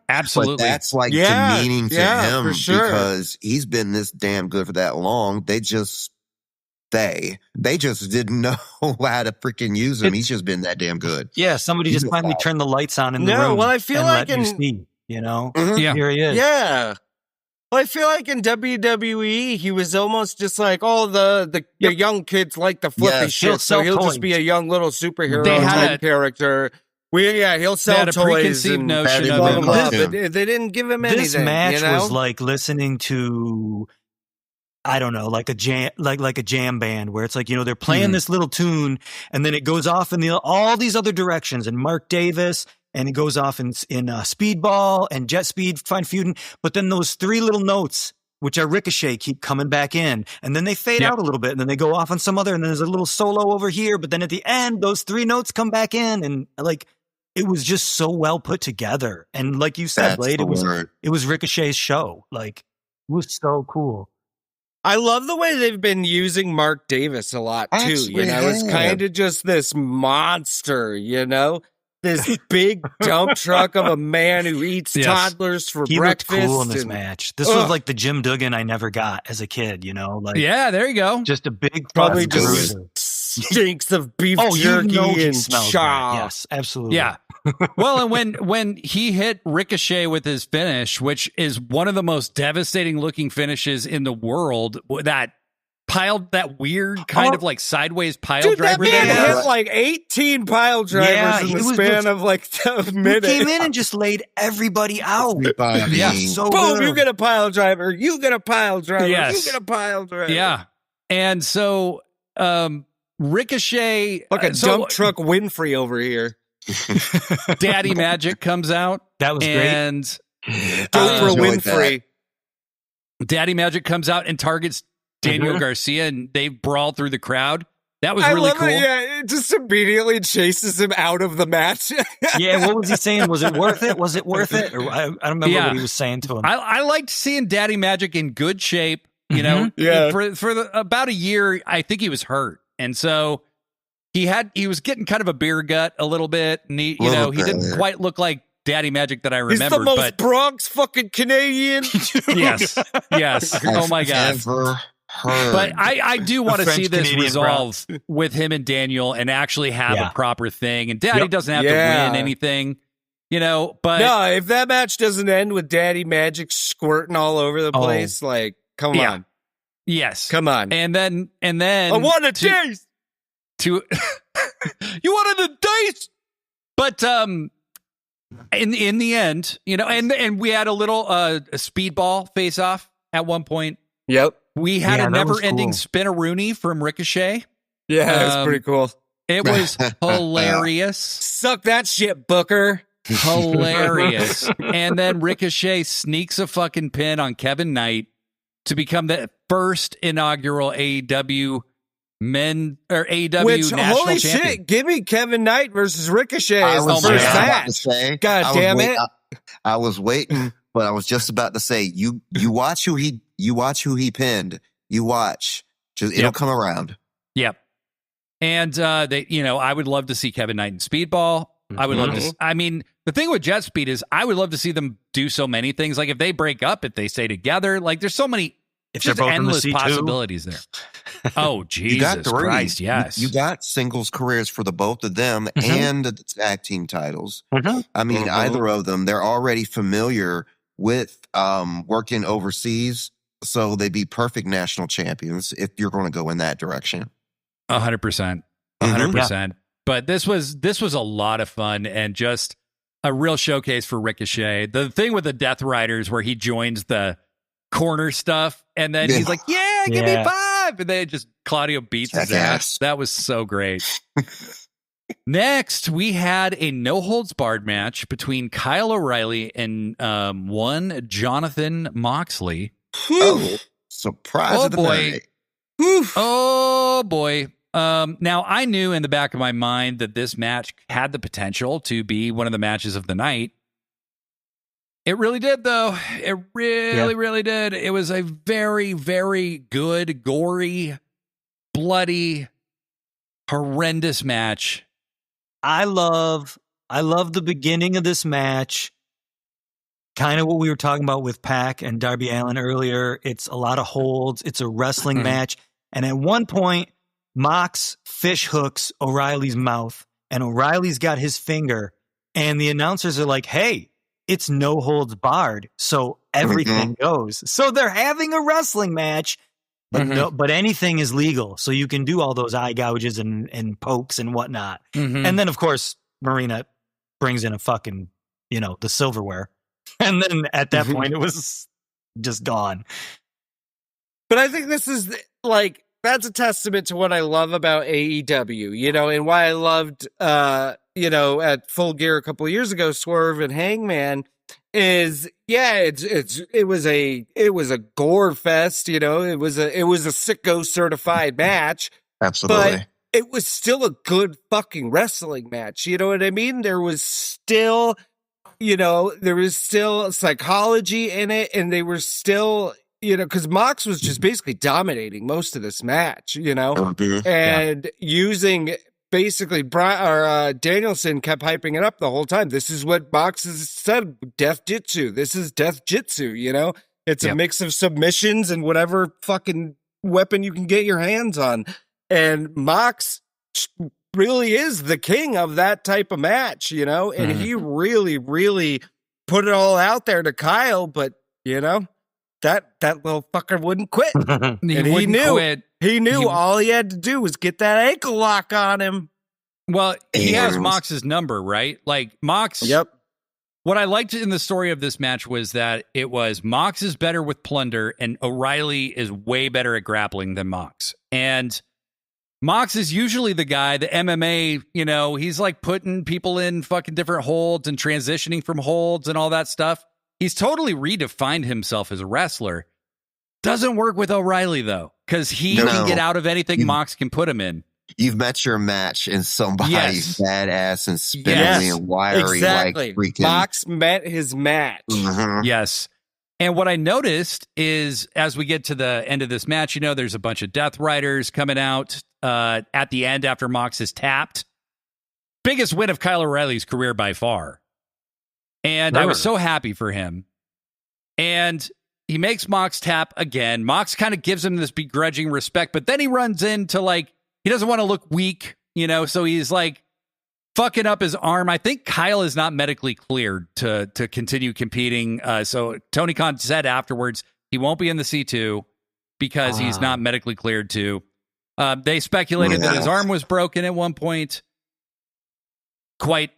absolutely. But that's like demeaning to him because he's been this damn good for that long. They just didn't know how to freaking use him. He's just been that damn good. Yeah, somebody just finally turned the lights on in the room. Well, I feel like here he is. Yeah. Well, I feel like in WWE, he was almost just like, the young kids like the flippy shit, so he'll just be a young little superhero type character. He'll sell toys and notion blah, blah, blah, but they didn't give him anything. This match was like listening to, I don't know, like a jam, like a jam band where it's like, they're playing this little tune and then it goes off in all these other directions, and Mark Davis, and it goes off in Speedball and Jet Speed, fine feuding, but then those three little notes, which are Ricochet, keep coming back in, and then they fade out a little bit, and then they go off on some other, and then there's a little solo over here, but then at the end, those three notes come back in, and like, it was just so well put together. And like you said, Blade, it was Ricochet's show. Like, it was so cool. I love the way they've been using Mark Davis a lot too. It's kind of just this monster, this big dump truck of a man who eats toddlers for breakfast. Looked cool in this match. This was like the Jim Duggan I never got as a kid, Like, there you go. Just a big, probably just stinks of beef jerky and chop. Yes, absolutely. Yeah. Well, and when he hit Ricochet with his finish, which is one of the most devastating looking finishes in the world, that weird kind of like sideways pile driver. That man hit like 18 pile drivers in the span of like a minute. He came in and just laid everybody out. So boom, good. You get a pile driver. You get a pile driver. You get a pile driver. Yeah. And so Ricochet, like a dump truck Winfrey over here. Daddy Magic comes out. That was great. And Oprah Winfrey. Daddy Magic comes out and targets Daniel Garcia, and they brawl through the crowd. That was really cool. It just immediately chases him out of the match. Yeah, what was he saying? Was it worth it? Was it worth it? Or I don't remember what he was saying to him. I liked seeing Daddy Magic in good shape. You know, for about a year, I think he was hurt, and so he was getting kind of a beer gut a little bit, and he didn't quite look like Daddy Magic that I remember. He's the most Bronx fucking Canadian. Yes. Oh my god. But I do want to see this resolve with him and Daniel and actually have a proper thing. And Daddy doesn't have to win anything, but no, if that match doesn't end with Daddy Magic squirting all over the place, like, come on. Yes. Come on. And then I want a taste. You wanted a taste. But in the end, and we had a little speedball face off at one point. Yep. We had a never-ending spin-a-rooney from Ricochet. Yeah, it was pretty cool. It was hilarious. Suck that shit, Booker. Hilarious. And then Ricochet sneaks a fucking pin on Kevin Knight to become the first inaugural AEW Which, national holy champion. Shit, give me Kevin Knight ver's Ricochet as the first match. God damn it. I was waiting, but I was just about to say, you watch who he pinned. You watch. It'll come around. Yep. And I would love to see Kevin Knight in Speedball. I would love to. I mean, the thing with Jet Speed is I would love to see them do so many things. Like if they break up, if they stay together, like there's so many endless possibilities there. Oh, Jesus Christ, yes. You got singles careers for the both of them and the tag team titles. I mean, either of them, they're already familiar with working overseas, so they'd be perfect national champions if you're going to go in that direction. 100%. 100%. But this was a lot of fun and just a real showcase for Ricochet. The thing with the Death Riders where he joins the corner stuff and then he's like, give me 5. And then just Claudio beats his ass. That was so great. Next, we had a no-holds-barred match between Kyle O'Reilly and one Jonathan Moxley. Surprise of the night. Oh, boy. Now, I knew in the back of my mind that this match had the potential to be one of the matches of the night. It really did, though. It really did. It was a very, very good, gory, bloody, horrendous match. I love the beginning of this match. Kind of what we were talking about with Pac and Darby Allin earlier. It's a lot of holds. It's a wrestling match. And at one point, Mox fish hooks O'Reilly's mouth, and O'Reilly's got his finger, and the announcers are like, hey, it's no holds barred, so everything goes. So they're having a wrestling match, but anything is legal. So you can do all those eye gouges and pokes and whatnot. And then, of course, Marina brings in a fucking, the silverware. And then at that point, it was just gone. But I think this is that's a testament to what I love about AEW, and why I loved, at Full Gear a couple of years ago, Swerve and Hangman is, it was a gore fest, it was a Sickos certified match. Absolutely. But it was still a good fucking wrestling match. You know what I mean? There was still, psychology in it, and they were still, because Mox was just basically dominating most of this match, and using basically Danielson kept hyping it up the whole time. This is what Mox has said, Death Jitsu. This is Death Jitsu, It's a mix of submissions and whatever fucking weapon you can get your hands on. And Mox really is the king of that type of match, and he really, really put it all out there to Kyle, but, that little fucker wouldn't quit. He knew all he had to do was get that ankle lock on him. Well, he has Mox's number, right? Like Mox. Yep. What I liked in the story of this match was that it was Mox is better with plunder and O'Reilly is way better at grappling than Mox. And Mox is usually the guy, the MMA, he's like putting people in fucking different holds and transitioning from holds and all that stuff. He's totally redefined himself as a wrestler. Doesn't work with O'Reilly, though, because he can get out of anything Mox can put him in. you've met your match and somebody's badass and spindly and wiry, exactly. like freaking. Mox met his match. Mm-hmm. Yes. And what I noticed is as we get to the end of this match, there's a bunch of Death Riders coming out at the end after Mox is tapped. Biggest win of Kyle O'Reilly's career by far. And I was so happy for him. And he makes Mox tap again. Mox kind of gives him this begrudging respect, but then he runs into he doesn't want to look weak, so he's fucking up his arm. I think Kyle is not medically cleared to continue competing. So Tony Khan said afterwards he won't be in the C2 because he's not medically cleared to. They speculated that his arm was broken at one point quite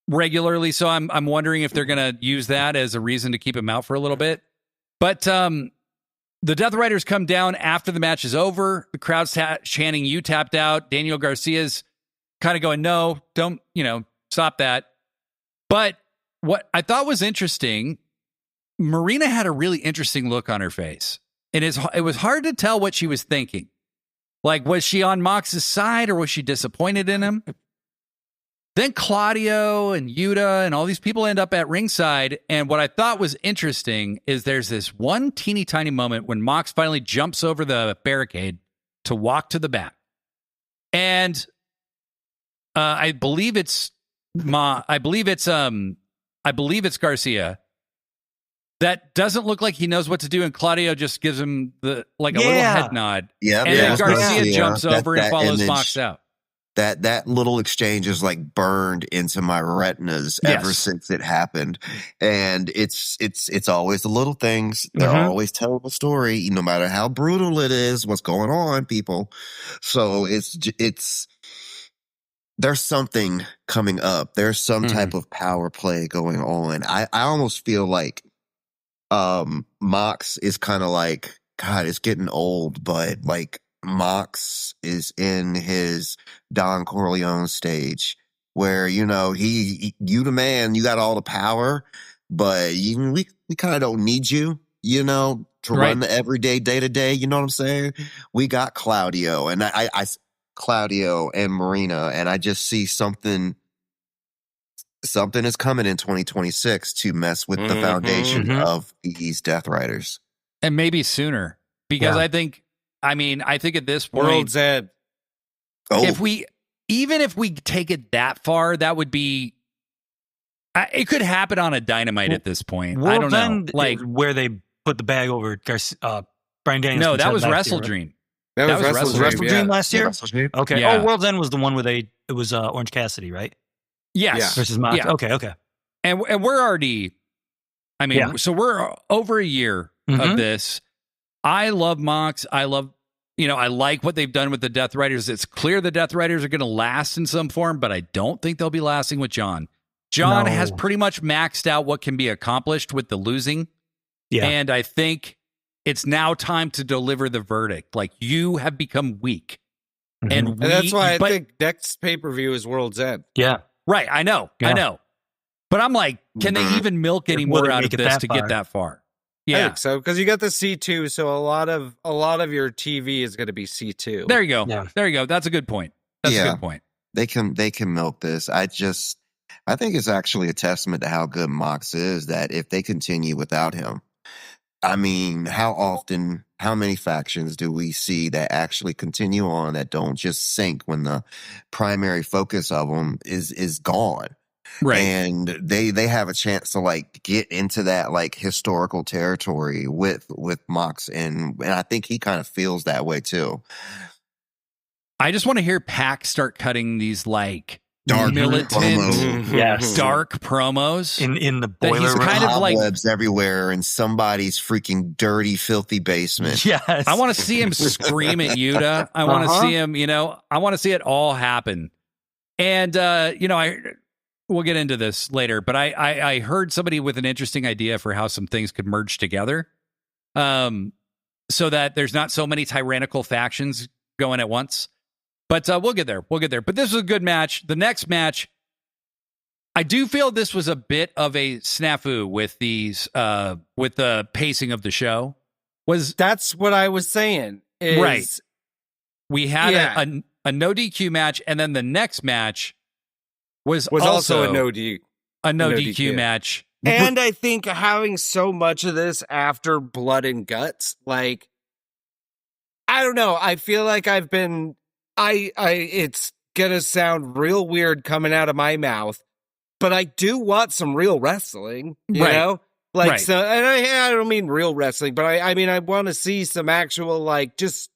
regularly. So I'm wondering if they're going to use that as a reason to keep him out for a little bit. But the Death Riders come down after the match is over. The crowd's chanting, "You tapped out." Daniel Garcia's kind of going, "No, don't, stop that." But what I thought was interesting, Marina had a really interesting look on her face. And it was hard to tell what she was thinking. Was she on Mox's side or was she disappointed in him? Then Claudio and Yuta and all these people end up at ringside. And what I thought was interesting is there's this one teeny tiny moment when Mox finally jumps over the barricade to walk to the back. And I believe it's Garcia that doesn't look like he knows what to do, and Claudio just gives him a little head nod. Yeah, and then Garcia jumps over and follows Mox out. That little exchange is burned into my retinas ever since it happened. And it's always the little things. They're always telling a story, no matter how brutal it is, what's going on, people. So there's something coming up. There's some type of power play going on. I almost feel like Mox is kind of God, it's getting old, but Mox is in his Don Corleone stage where, you the man, you got all the power, but we kind of don't need you, to run the everyday day to day. You know what I'm saying? We got Claudio and Claudio and Marina, and I just see something is coming in 2026 to mess with the foundation of these Death Riders. And maybe sooner, because I think at this point, World's End. If we take it that far, that would be, it could happen on a Dynamite at this point. I don't know. Where they put the bag over Bryan Danielson. No, that was Wrestle Dream. That was Wrestle Dream last year? Yeah. Okay. Yeah. Oh, World's End was the one where it was Orange Cassidy, right? Yes. Versus Mox. Yeah. Okay. And we're already, so we're over a year of this. I love Mox. I love, I like what they've done with the Death Riders. It's clear the Death Riders are going to last in some form, but I don't think they'll be lasting with John. John has pretty much maxed out what can be accomplished with the losing. Yeah. And I think it's now time to deliver the verdict. You have become weak. And that's why I think next pay-per-view is World's End. Yeah. Right. I know. But I'm can they even milk any more out of this to get that far? Yeah. I think so, because you got the C2, so a lot of your TV is going to be C2. There you go. Yeah. There you go. That's a good point. That's a good point. They can milk this. I think it's actually a testament to how good Mox is that if they continue without him, how many factions do we see that actually continue on that don't just sink when the primary focus of them is gone? Right. And they have a chance to get into that historical territory with Mox, and I think he kind of feels that way too. I just want to hear Pac start cutting these dark militant, promos. Dark promos in the boiler room. Kind of cobwebs everywhere in somebody's freaking dirty, filthy basement. Yes, I want to see him scream at Yuta. I want to see him. I want to see it all happen. And we'll get into this later, but I heard somebody with an interesting idea for how some things could merge together, so that there's not so many tyrannical factions going at once. But we'll get there. But this was a good match. The next match, I do feel this was a bit of a snafu with with the pacing of the show. That's what I was saying. Right. We had a no DQ match, and then the next match was also a no DQ match. And I think having so much of this after Blood and Guts, like, I don't know. I feel like I've been, it's gonna sound real weird coming out of my mouth, but I do want some real wrestling, you know? Like, so, and I don't mean real wrestling, but I mean, I want to see some actual, like, just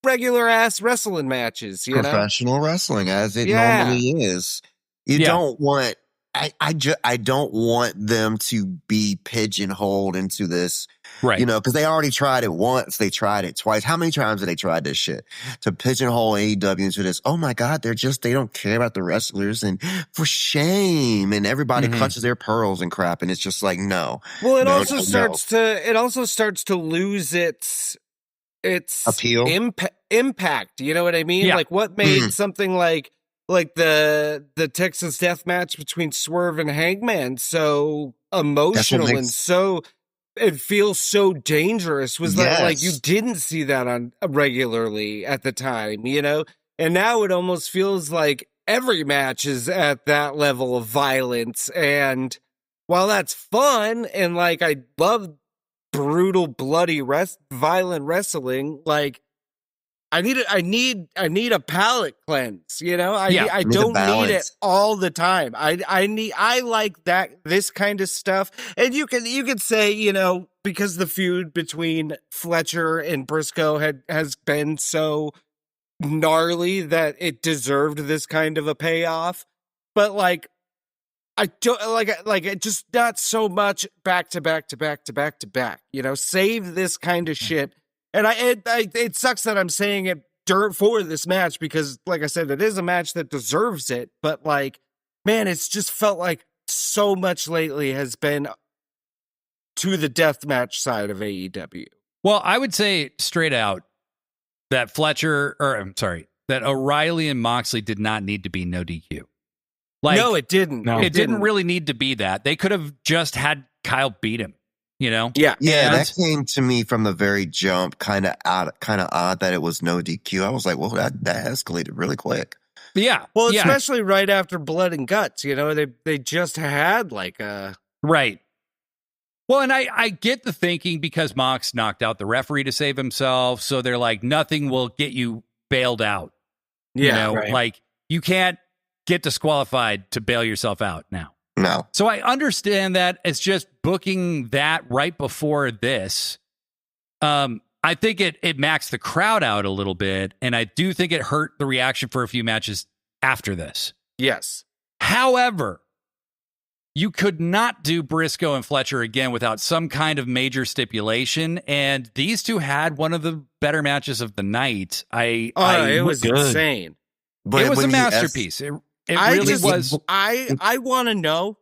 regular ass wrestling matches, you know? Professional wrestling as it normally is. You don't want, I don't want them to be pigeonholed into this, you know, because they already tried it once. They tried it twice. How many times have they tried this shit? To pigeonhole AEW into this, oh my God, they don't care about the wrestlers, and for shame. And everybody clutches their pearls and crap. And it's just like, no. Well, it also starts to lose its appeal, impact. You know what I mean? Like, what made something like the Texas death match between Swerve and Hangman so emotional and so it feels so dangerous was that like you didn't see that on regularly at the time, you know? And now it almost feels like every match is at that level of violence. And while that's fun and like I love brutal, bloody, violent wrestling, like I need a palate cleanse, you know? I don't need it all the time. I like this kind of stuff. And you could say, you know, because the feud between Fletcher and Briscoe has been so gnarly that it deserved this kind of a payoff. But like, I don't like it, just not so much back to back to back to back to back, you know, save this kind of shit. And it sucks that I'm saying it for this match because, like I said, it is a match that deserves it. But, like, man, it's just felt like so much lately has been to the deathmatch side of AEW. Well, I would say straight out that that O'Reilly and Moxley did not need to be no DQ. Like, no, it didn't. No, it didn't really need to be that. They could have just had Kyle beat him. You know? Yeah, that came to me from the very jump, kind of odd that it was no DQ. I was like, well, that escalated really quick. Yeah. Well, especially right after Blood and Guts, you know, they just had like a... Right. Well, and I get the thinking because Mox knocked out the referee to save himself, so they're like, nothing will get you bailed out. Yeah, you know, like, you can't get disqualified to bail yourself out now. No. So I understand that it's just booking that right before this. I think it maxed the crowd out a little bit, and I do think it hurt the reaction for a few matches after this. Yes. However, you could not do Briscoe and Fletcher again without some kind of major stipulation, and these two had one of the better matches of the night. It was insane. But it was a masterpiece. It really was. I want to know,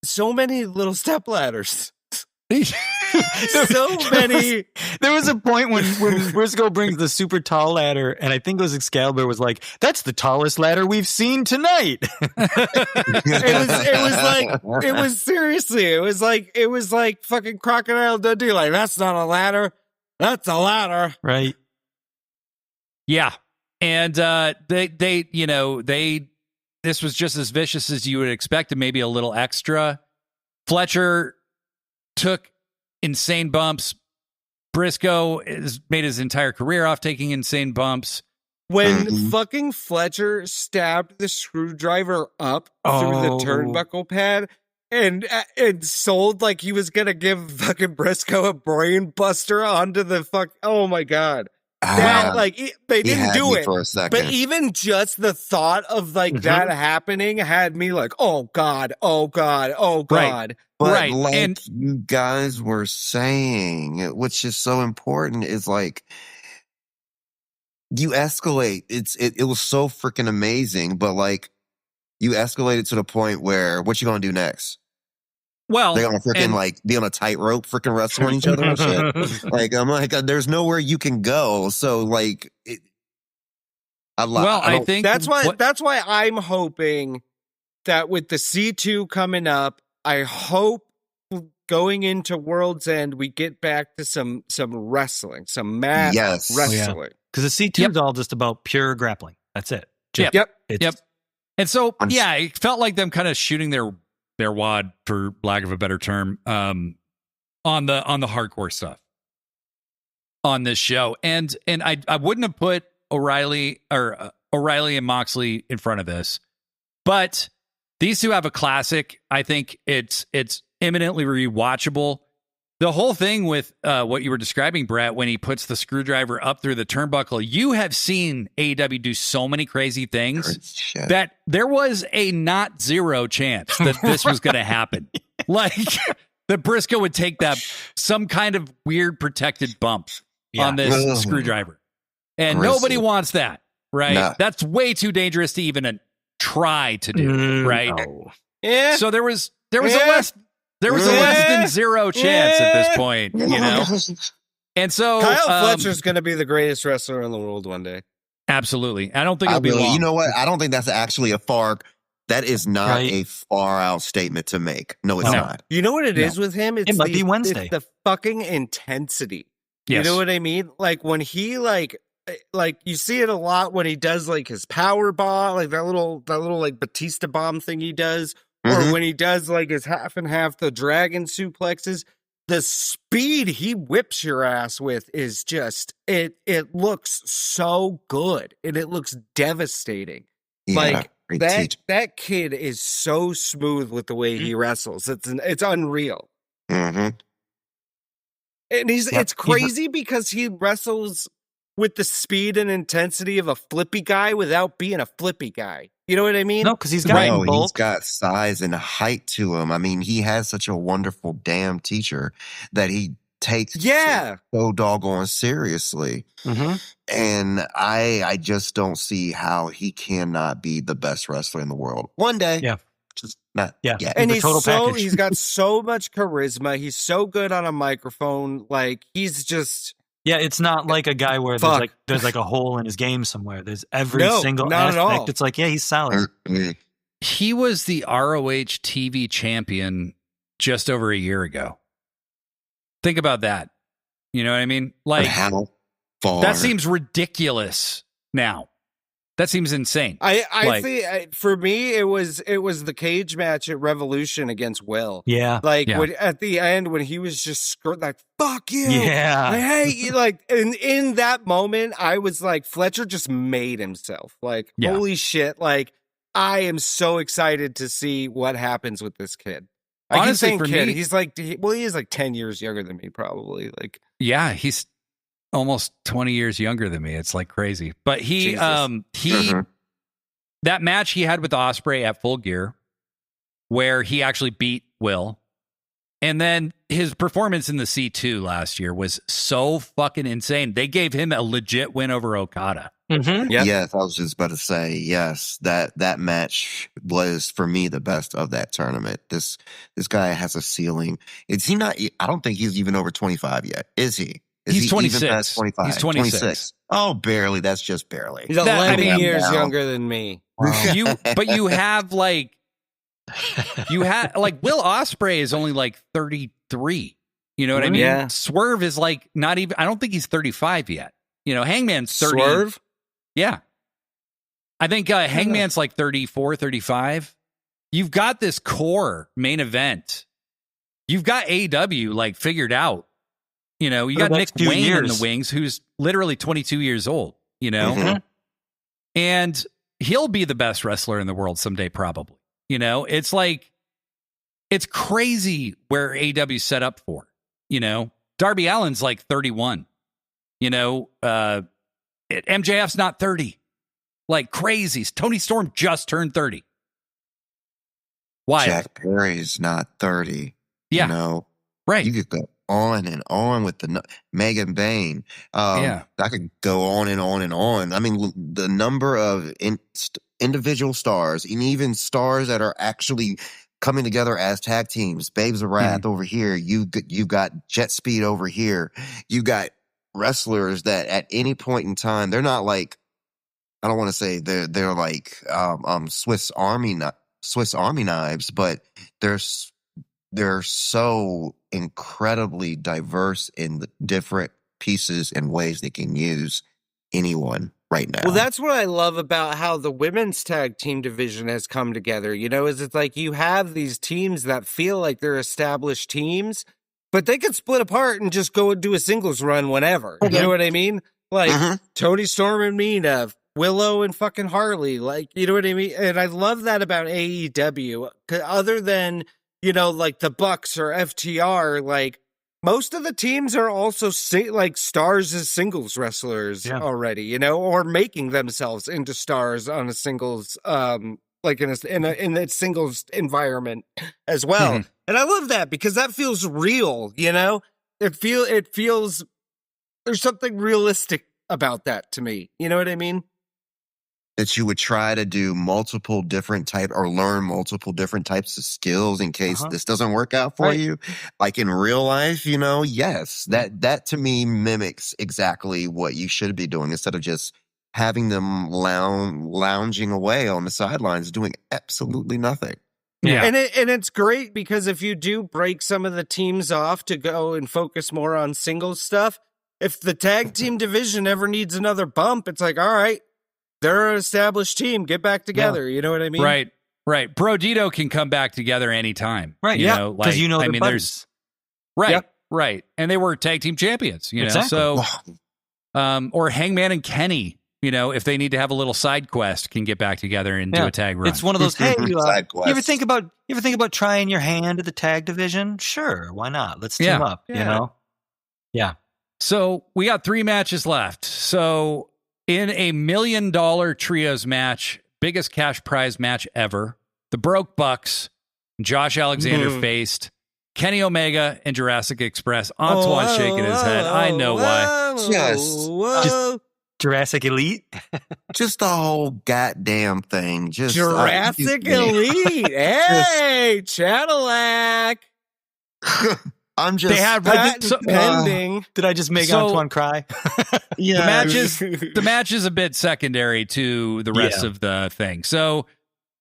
so many little step ladders. So many. There was a point when Briscoe brings the super tall ladder, and I think it was Excalibur was like, "That's the tallest ladder we've seen tonight." It was like fucking Crocodile Dundee. Like, that's not a ladder. That's a ladder. Right. Yeah. And this was just as vicious as you would expect, and maybe a little extra. Fletcher took insane bumps. Briscoe has made his entire career off taking insane bumps. When fucking Fletcher stabbed the screwdriver up through the turnbuckle pad and sold like he was gonna give fucking Briscoe a brain buster onto the fuck. Oh my God. They didn't do it for a second. But even just the thought of like that happening had me like, oh God. Right. But like you guys were saying, which is so important, is like you escalate. It was so freaking amazing, but like you escalated to the point where what you gonna do next? Well, they're gonna freaking like be on a tightrope, freaking wrestling each other and shit. Like, I'm like, there's nowhere you can go. So like, I think that's why I'm hoping that with the C2 coming up, I hope going into World's End we get back to some wrestling, some mat wrestling. Because the C2 is all just about pure grappling. That's it. Yep. And so, it felt like them kind of shooting their wad, for lack of a better term, on the hardcore stuff on this show. And I wouldn't have put O'Reilly and Moxley in front of this, but these two have a classic. I think it's eminently rewatchable. The whole thing with what you were describing, Brett, when he puts the screwdriver up through the turnbuckle, you have seen AEW do so many crazy things that there was a not zero chance that this was going to happen. Like that Briscoe would take some kind of weird protected bump on this screwdriver. And nobody wants that, right? No. That's way too dangerous to even try to do, right? No. Yeah. So there was a less than zero chance at this point, you know? And so Kyle Fletcher's going to be the greatest wrestler in the world one day. Absolutely. I don't think it'll be long. You know what? I don't think that's actually that is not a far out statement to make. No, it's not. You know what it is with him? It might be Wednesday. It's the fucking intensity. Yes. You know what I mean? Like when he like you see it a lot when he does like his power bomb, like that little like Batista bomb thing he does. Or when he does like his half and half, the dragon suplexes, the speed he whips your ass with is just, it looks so good and it looks devastating. Yeah, like that kid is so smooth with the way he wrestles. It's unreal. Mm-hmm. And it's crazy because he wrestles with the speed and intensity of a flippy guy without being a flippy guy. You know what I mean? No, because he's got size and height to him. I mean, he has such a wonderful damn teacher that he takes so doggone seriously. Mm-hmm. And I just don't see how he cannot be the best wrestler in the world one day. Yeah. Just not yet. And he's got so much charisma. He's so good on a microphone. Like he's just... Yeah, it's not like a guy where there's like a hole in his game somewhere. There's every single aspect. It's like, he's solid. He was the ROH TV champion just over a year ago. Think about that. You know what I mean? Like, how far? That seems ridiculous now. That seems insane. I think for me it was the cage match at Revolution against Will. Yeah, like when, at the end when he was just like "fuck you," I hate you. Like in that moment, I was like, Fletcher just made himself. Like holy shit! Like I am so excited to see what happens with this kid. Honestly, for me, he's like he is like 10 years younger than me, probably. Like he's almost 20 years younger than me. It's like crazy. But he that match he had with Ospreay at Full Gear, where he actually beat Will, and then his performance in the C2 last year was so fucking insane. They gave him a legit win over Okada. Mm-hmm. Yep. Yes, I was just about to say, yes, that match was for me the best of that tournament. This guy has a ceiling. Is he not? I don't think he's even over 25 yet. Is he? He's 26. Even past 25? He's 26. Oh, barely. That's just barely. He's 11 years younger than me. Wow. But you have like Will Ospreay is only like 33. You know what I mean? Yeah. Swerve is like not even. I don't think he's 35 yet. You know, Hangman's 30. Swerve? Yeah. I think Hangman's like 34, 35. You've got this core main event. You've got AEW like figured out. You know, you got Nick Wayne in the wings, who's literally 22 years old, you know? Mm-hmm. And he'll be the best wrestler in the world someday, probably. You know, it's like, it's crazy where AEW's set up for, you know? Darby Allin's like 31, you know? MJF's not 30. Like crazy. Tony Storm just turned 30. Why? Jack Perry's not 30. Yeah. You know? Right. You could go on and on with the Megan Bain. I could go on and on and on. I mean, the number of individual stars and even stars that are actually coming together as tag teams. Babes of Wrath over here. You got Jet Speed over here. You got wrestlers that at any point in time, they're not like, I don't want to say they're like Swiss Army knives, but they're so incredibly diverse in the different pieces and ways they can use anyone right now. Well, that's what I love about how the women's tag team division has come together, is it's like you have these teams that feel like they're established teams, but they could split apart and just go and do a singles run whenever. You know what I mean? Like Tony Storm and Mina, Willow and fucking Harley, like, you know what I mean? And I love that about AEW. Other than, like the Bucks or FTR, like most of the teams are also like stars as singles wrestlers already, or making themselves into stars on a singles, like in a singles environment as well. Mm-hmm. And I love that because that feels real, it feels there's something realistic about that to me. You know what I mean? That you would try to do multiple different or learn multiple different types of skills in case this doesn't work out for you. Like in real life, yes, that to me mimics exactly what you should be doing instead of just having them lounging away on the sidelines doing absolutely nothing. Yeah. And it's great because if you do break some of the teams off to go and focus more on singles stuff, if the tag team division ever needs another bump, it's like, all right, they're an established team. Get back together. You know what I mean? Right. Brodido can come back together anytime. Right. Because there's right. And they were tag team champions, exactly. So, or Hangman and Kenny, if they need to have a little side quest, can get back together and do a tag run. It's one of those, hey, you ever think about trying your hand at the tag division? Sure. Why not? Let's team up, Yeah. So we got 3 matches left. So in a $1 million trios match, biggest cash prize match ever, the Broke Bucks, Josh Alexander faced Kenny Omega and Jurassic Express. Antoine's shaking his head. I know why. Just Jurassic Elite? Just the whole goddamn thing. Just Jurassic Elite. Hey, Cadillac. I'm just. They have pending. Did I just make Antoine cry? Yeah. The match is a bit secondary to the rest of the thing. So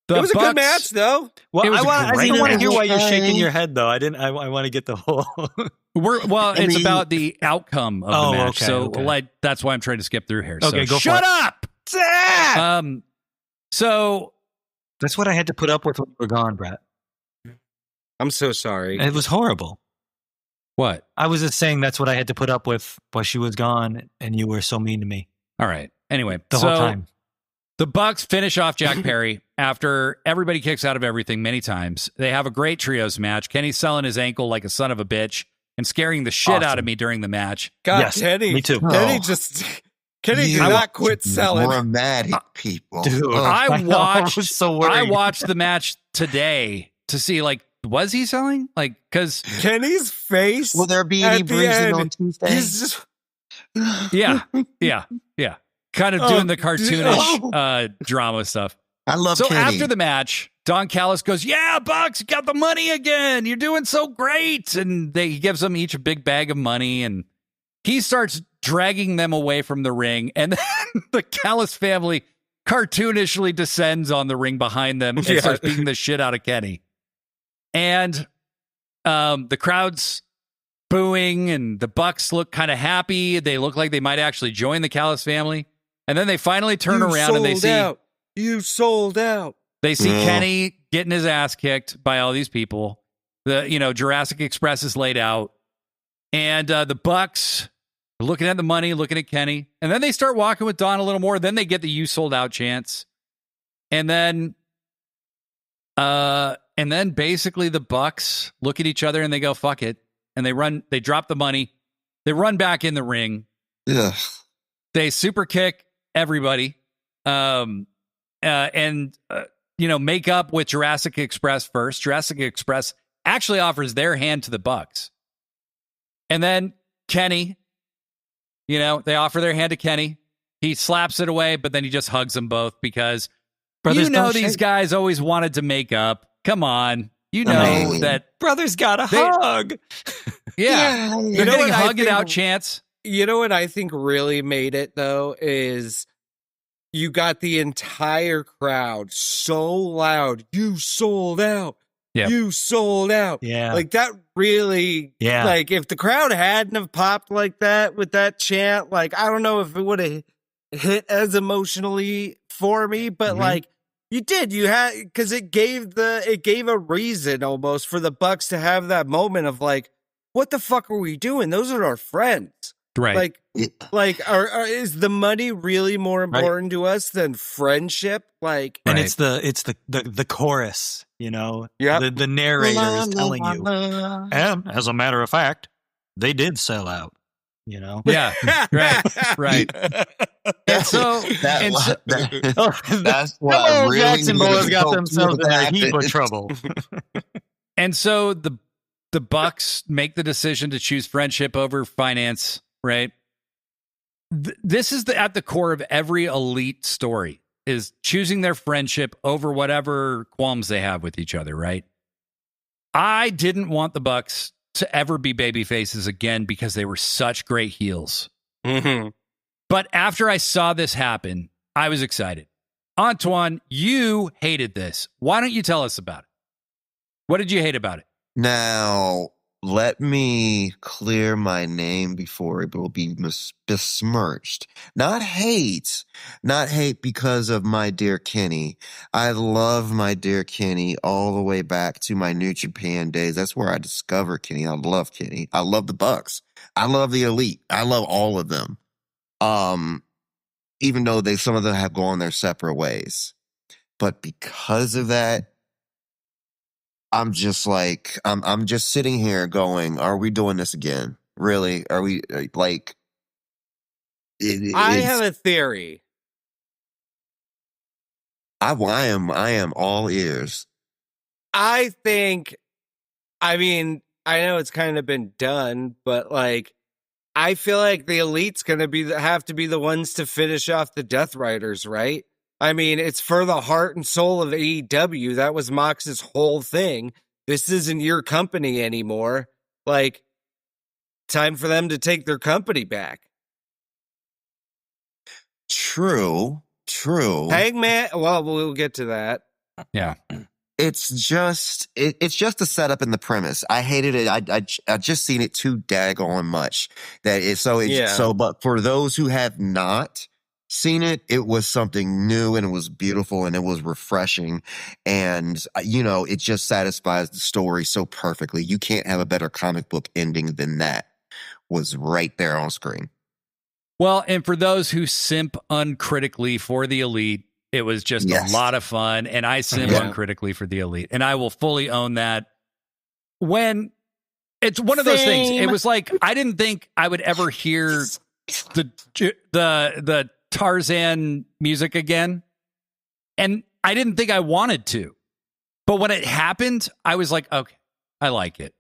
it was a good match, though. Well, I want to hear why you're shaking your head, though. I want to get the whole. It's about the outcome of the match. That's why I'm trying to skip through here. Okay, so go shut up. So that's what I had to put up with when you were gone, Brett. I'm so sorry. It was horrible. What? I was just saying that's what I had to put up with while she was gone, and you were so mean to me. All right. Anyway, the whole time. The Bucks finish off Jack Perry after everybody kicks out of everything many times. They have a great trios match. Kenny's selling his ankle like a son of a bitch and scaring the shit out of me during the match. God, yes, Kenny. Me too. Kenny did not quit selling. Dramatic people. Dude, I was watched the match today to see, was he selling? Because Kenny's face. Will there be any bruising on Tuesday? He's just. Yeah. Kind of doing the cartoonish drama stuff. I love So Kenny. After the match, Don Callis goes, "Yeah, Bucks, you got the money again. You're doing so great." And he gives them each a big bag of money, and he starts dragging them away from the ring. And then the Callis family cartoonishly descends on the ring behind them and starts beating the shit out of Kenny. And the crowd's booing, and the Bucks look kind of happy. They look like they might actually join the Callis family. And then they finally turn around and they see... You sold out. They see Kenny getting his ass kicked by all these people. Jurassic Express is laid out. And the Bucks are looking at the money, looking at Kenny. And then they start walking with Don a little more. Then they get the "you sold out" chants. And then basically the Bucks look at each other and they go, "Fuck it." And they drop the money. They run back in the ring. Yeah. They super kick everybody. Make up with Jurassic Express first. Jurassic Express actually offers their hand to the Bucks. And then Kenny, they offer their hand to Kenny. He slaps it away, but then he just hugs them both because these guys always wanted to make up. Come on. That brothers got a hug. Yeah. They're getting hugged out chants. You know what I think really made it, though, is you got the entire crowd so loud. You sold out. Yep. You sold out. Yeah. That really, if the crowd hadn't have popped like that with that chant, I don't know if it would have hit as emotionally for me, but like you had, because it gave a reason almost for the Bucks to have that moment of like, what the fuck are we doing? Those are our friends. Right. Is the money really more important to us than friendship? Like, and it's the chorus, you know, the narrator is telling you. And as a matter of fact, they did sell out, you know? Yeah. right. And so that's what really Jacksonville's got themselves in a heap of trouble. And so the Bucks make the decision to choose friendship over finance, right? This is at the core of every elite story, is choosing their friendship over whatever qualms they have with each other, right? I didn't want the Bucks to ever be baby faces again because they were such great heels. Mm-hmm. But after I saw this happen, I was excited. Antoine, you hated this. Why don't you tell us about it? What did you hate about it? Now, let me clear my name before it will be besmirched. Not hate because of my dear Kenny. I love my dear Kenny all the way back to my New Japan days. That's where I discovered Kenny. I love Kenny. I love the Bucks. I love the Elite. I love all of them. Even though some of them have gone their separate ways. But because of that, I'm just like, I'm just sitting here going, are we doing this again? Really? Are we like? I have a theory. I am all ears. I mean, I know it's kind of been done, but like, I feel like the Elite's going to have to be the ones to finish off the Death Riders, right? I mean, it's for the heart and soul of AEW. That was Mox's whole thing. This isn't your company anymore. Like, time for them to take their company back. True. Hangman, well, we'll get to that. Yeah. It's just a setup in the premise. I hated it. I just seen it too daggone much. But for those who have not seen it, it was something new and it was beautiful and it was refreshing. And, it just satisfies the story so perfectly. You can't have a better comic book ending than that. Was right there on screen. Well, and for those who simp uncritically for the Elite, it was just a lot of fun. And I simp uncritically for the Elite. And I will fully own that. When it's one of those things, it was like, I didn't think I would ever hear the Tarzan music again. And I didn't think I wanted to. But when it happened, I was like, okay, I like it.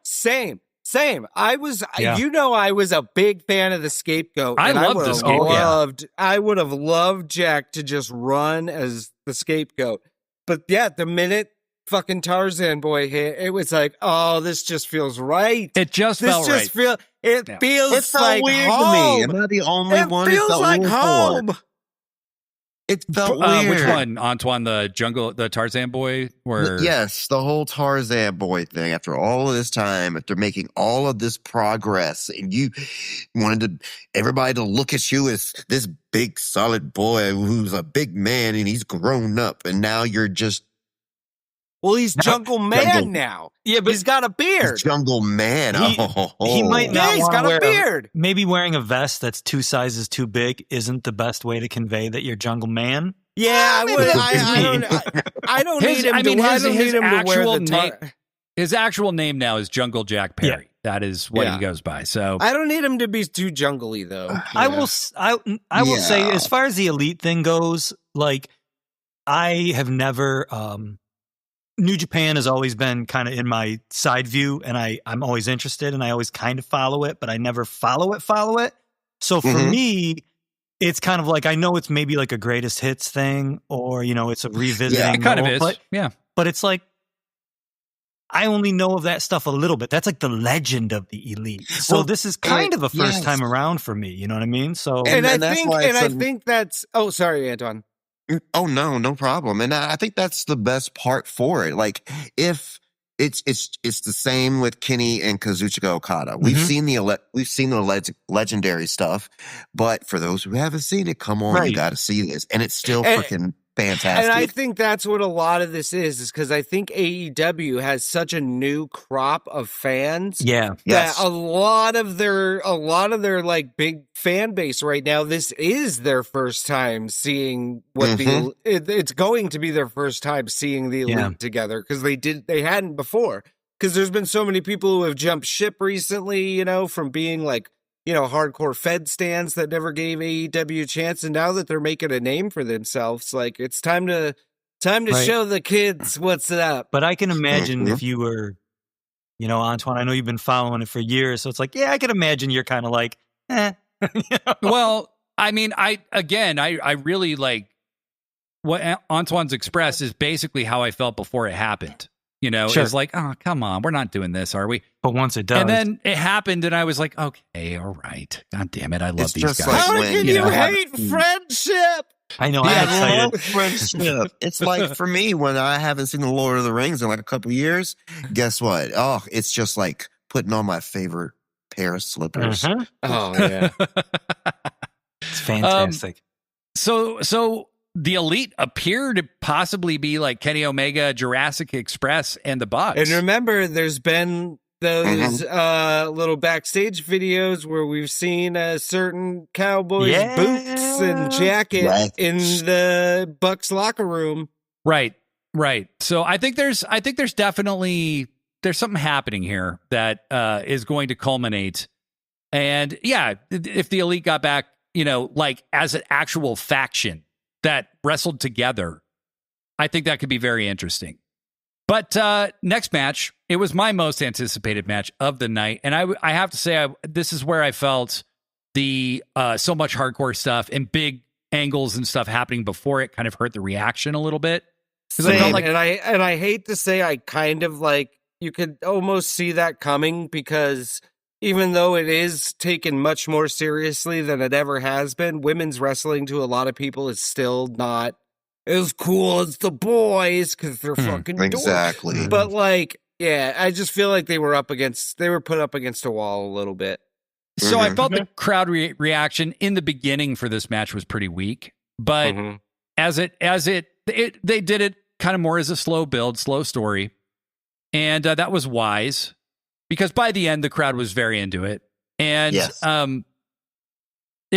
Same. I was a big fan of the Scapegoat. I loved the Scapegoat. I would have loved Jack to just run as the Scapegoat. But yeah, the minute fucking Tarzan boy hit, it was like, oh, this just feels right. It just felt right. It feels like weird home. to me. Am I the only one? It feels like home. It felt weird. Which one, Antoine? The Tarzan boy? Yes, the whole Tarzan boy thing. After all of this time, after making all of this progress, and you wanted everybody to look at you as this big, solid boy who's a big man and he's grown up, and now you're just. Well, he's Jungle Man now. Yeah, but he's got a beard. He's Jungle Man. He might not. Yeah, he's got a beard. Maybe wearing a vest that's 2 sizes too big isn't the best way to convey that you're Jungle Man. Yeah, I don't need him to wear the name. His actual name now is Jungle Jack Perry. Yeah. That is what he goes by. So I don't need him to be too jungly, though. I will say, as far as the Elite thing goes, like I have never. New Japan has always been kind of in my side view, and I'm always interested, and I always kind of follow it, but I never follow it. So for me, it's kind of like, I know it's maybe like a greatest hits thing, or, it's a revisiting. Yeah, it kind of is. But it's like, I only know of that stuff a little bit. That's like the legend of the Elite. So this is kind of a first time around for me. You know what I mean? So, I think that's, oh, sorry, Anton. Oh, no problem. And I think that's the best part for it. Like, if it's the same with Kenny and Kazuchika Okada. We've seen the legendary stuff, but for those who haven't seen it, come on, you got to see this, and it's still freaking fantastic. And I think that's what a lot of this is because I think AEW has such a new crop of fans. Yeah. That a lot of their like big fan base right now, this is their first time seeing what it's going to be their first time seeing the Elite together because they hadn't before. Because there's been so many people who have jumped ship recently, you know, from being like, you know, hardcore Fed stands that never gave AEW a chance. And now that they're making a name for themselves, like it's time to show the kids what's up. But I can imagine if you were, you know, Antoine, I know you've been following it for years. So it's like, yeah, I can imagine you're kind of like, You know? Well, I mean, I really like what Antoine's expressed is basically how I felt before it happened. You know, it's like, oh, come on, we're not doing this, are we? But once it does. And then it happened, and I was like, okay, all right. God damn it, I love these guys. How can you hate friendship? I know, I love friendship. It's like, for me, when I haven't seen The Lord of the Rings in like a couple years, guess what? Oh, it's just like putting on my favorite pair of slippers. Oh, yeah. It's fantastic. So the Elite appear to possibly be like Kenny Omega, Jurassic Express, and the Bucks. And remember, there's been those little backstage videos where we've seen a certain Cowboys boots and jacket in the Bucks locker room. Right. So I think there's definitely something happening here that is going to culminate. And yeah, if the Elite got back, you know, like as an actual faction that wrestled together, I think that could be very interesting. But next match, it was my most anticipated match of the night. And I have to say, this is where I felt the so much hardcore stuff and big angles and stuff happening before it kind of hurt the reaction a little bit. Same. I felt like, and I hate to say I kind of like, you could almost see that coming because even though it is taken much more seriously than it ever has been, women's wrestling to a lot of people is still not as cool as the boys because they're fucking exactly dorks. But like, yeah, I just feel like they were put up against a wall a little bit. So I felt the crowd reaction in the beginning for this match was pretty weak, but as they did it kind of more as a slow build, slow story, and that was wise. Because by the end, the crowd was very into it. And it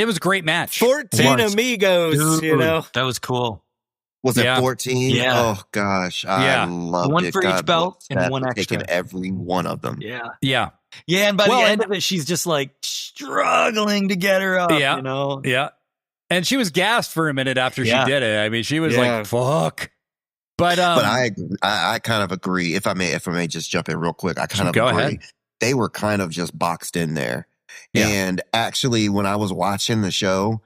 was a great match. 14 amigos, dude, you know. That was cool. Was it 14? Yeah. Oh, gosh. I loved one it. for each belt and one extra. Taking every one of them. Yeah, and by the end of it, she's just like struggling to get her up, you know? Yeah. And she was gassed for a minute after she did it. I mean, she was like, fuck. But I kind of agree. If I may just jump in real quick, I kind of agree. Ahead. They were kind of just boxed in there. Yeah. And actually, when I was watching the show,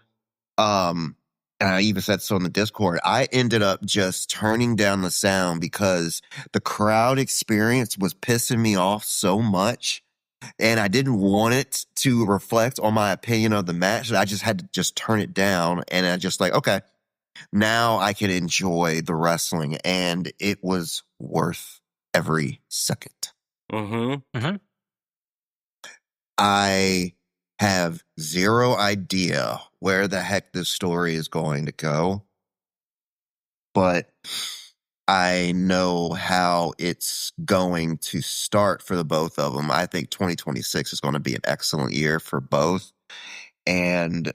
and I even said so in the Discord, I ended up just turning down the sound because the crowd experience was pissing me off so much. And I didn't want it to reflect on my opinion of the match. I just had to just turn it down. And I just like, okay, now I can enjoy the wrestling, and it was worth every second. I have zero idea where the heck this story is going to go, but I know how it's going to start for the both of them. I think 2026 is going to be an excellent year for both, and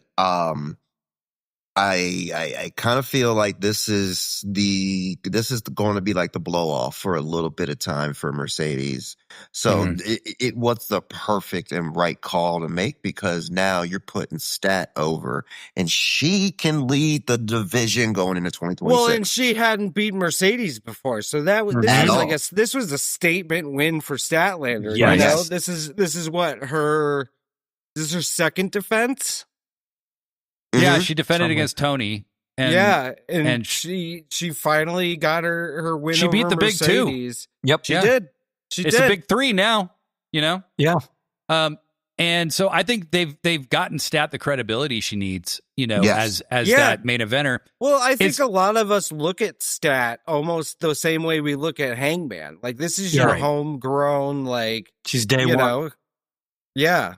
I kind of feel like this is going to be like the blow off for a little bit of time for Mercedes. So it was the perfect and right call to make because now you're putting Stat over and she can lead the division going into 2026. Well, and she hadn't beaten Mercedes before, so I guess this was a statement win for Statlander. Yes. You know, this is her second defense. Yeah, she defended against Tony. And she finally got her win. She beat the Mercedes. big two. Yep, she did. It's a big three now. You know. Yeah. And so I think they've gotten Stat the credibility she needs, as that main eventer. Well, I think a lot of us look at Stat almost the same way we look at Hangman. Like, this is your homegrown, like, she's day one. Yeah.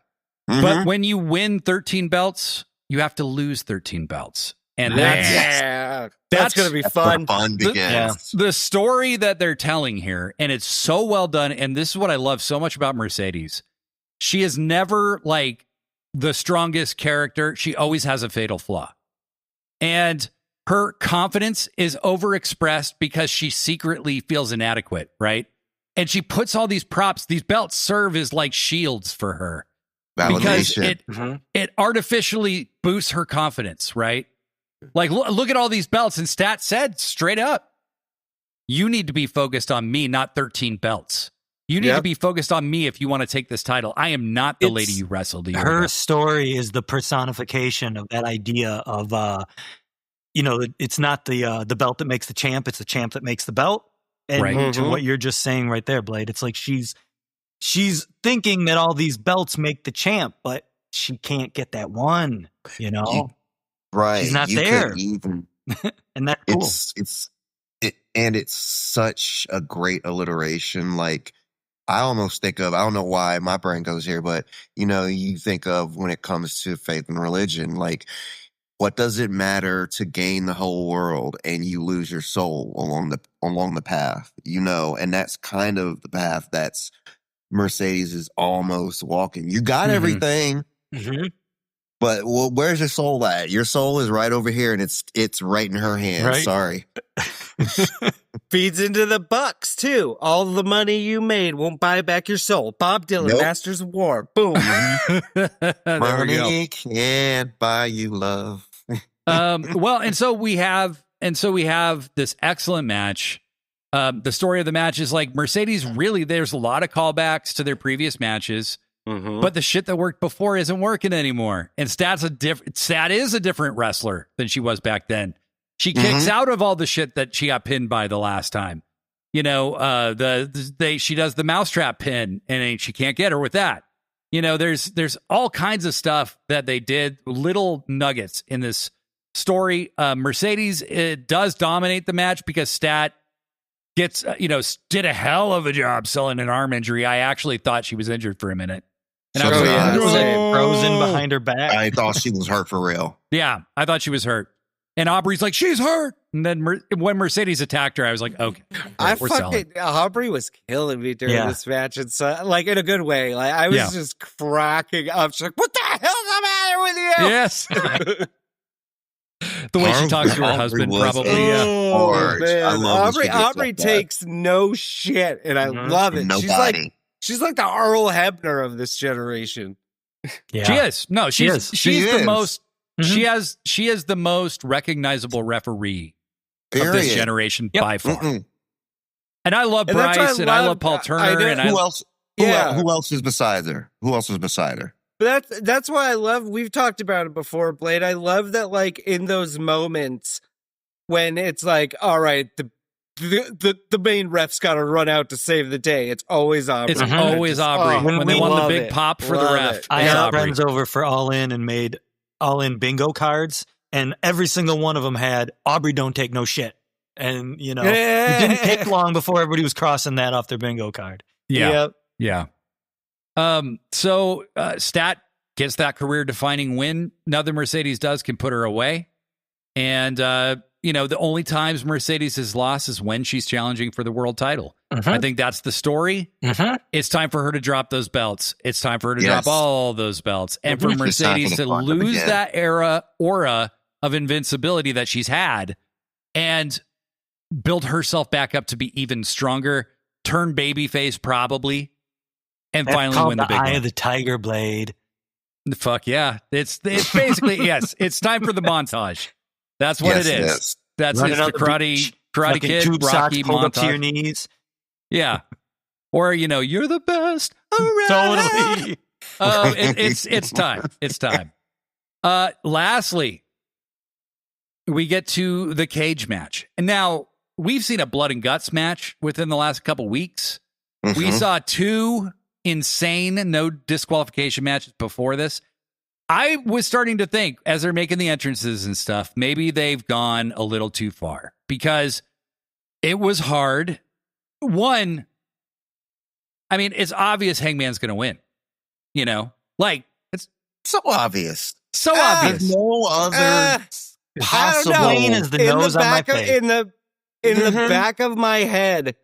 Mm-hmm. But when you win 13 belts, you have to lose 13 belts. And that's going to be fun. The fun begins. The story that they're telling here, and it's so well done. And this is what I love so much about Mercedes. She is never like the strongest character. She always has a fatal flaw. And her confidence is overexpressed because she secretly feels inadequate, right? And she puts all these props. These belts serve as like shields for her. Validation. Because it artificially boosts her confidence, right? Like, look at all these belts. And Stat said straight up, you need to be focused on me, not 13 belts. You need to be focused on me if you want to take this title. I am not the lady you wrestled. Her story is the personification of that idea of, it's not the belt that makes the champ. It's the champ that makes the belt. And to what you're just saying right there, Blade, it's like she's thinking that all these belts make the champ, but she can't get that one, Right. She's not there. And that's cool. It's such a great alliteration. Like, I almost think of, I don't know why my brain goes here, but you think of when it comes to faith and religion, like, what does it matter to gain the whole world and you lose your soul along the path, and that's kind of the path that's Mercedes is almost walking. You got everything, but where's your soul at? Your soul is right over here, and it's right in her hands. Right? Sorry. Feeds into the bucks too. All the money you made won't buy back your soul. Bob Dylan, Masters of War. Boom. Money can't buy you love. Well, and so we have this excellent match. The story of the match is like Mercedes really, there's a lot of callbacks to their previous matches, but the shit that worked before isn't working anymore. And Stat is a different wrestler than she was back then. She kicks out of all the shit that she got pinned by the last time. She does the mousetrap pin and she can't get her with that. There's all kinds of stuff that they did, little nuggets in this story. Mercedes does dominate the match because Stat gets, did a hell of a job selling an arm injury. I actually thought she was injured for a minute. And I was frozen behind her back. I thought she was hurt for real. Yeah, I thought she was hurt. And Aubrey's like, she's hurt. And then when Mercedes attacked her, I was like, okay. Aubrey was killing me during this match. And so, like, in a good way. Like, I was just cracking up. She's like, what the hell's the matter with you? Yes. The way she talks to her husband, probably. Aubrey takes no shit, and I love it. Nobody. She's like the Earl Hebner of this generation. Yeah. She is. No, she's the most. She is the most recognizable referee of this generation by far. And I love Bryce, and I love Paul Turner. Who else is beside her? But that's why I love. We've talked about it before, Blade. I love that, like, in those moments when it's like, all right, the main ref's got to run out to save the day. It's always Aubrey. It's always Aubrey. When they won the big pop for the ref, I had friends over for All In and made All In bingo cards, and every single one of them had Aubrey don't take no shit. And, it didn't take long before everybody was crossing that off their bingo card. Yeah. So Stat gets that career-defining win. Now that Mercedes can put her away. And, the only times Mercedes has lost is when she's challenging for the world title. I think that's the story. It's time for her to drop those belts. It's time for her to drop all those belts. And for Mercedes to lose that aura of invincibility that she's had and build herself back up to be even stronger, turn babyface probably, and finally win the big Eye one. of the Tiger, Blade. Fuck yeah. It's basically, yes, it's time for the montage. That's what it is. Yes. That's the Karate Kid, tube Rocky socks pulled up to your montage. knees. Yeah. Or, you're the best around. Totally. It's time. It's time. Lastly, we get to the cage match. And now we've seen a blood and guts match within the last couple weeks. We saw two insane no disqualification matches before this. I was starting to think, as they're making the entrances and stuff, maybe they've gone a little too far because it was hard. One, I mean, it's obvious Hangman's going to win. You know, like it's so obvious. So obvious. No other possible. Plain as the nose on my face. In the back of my head,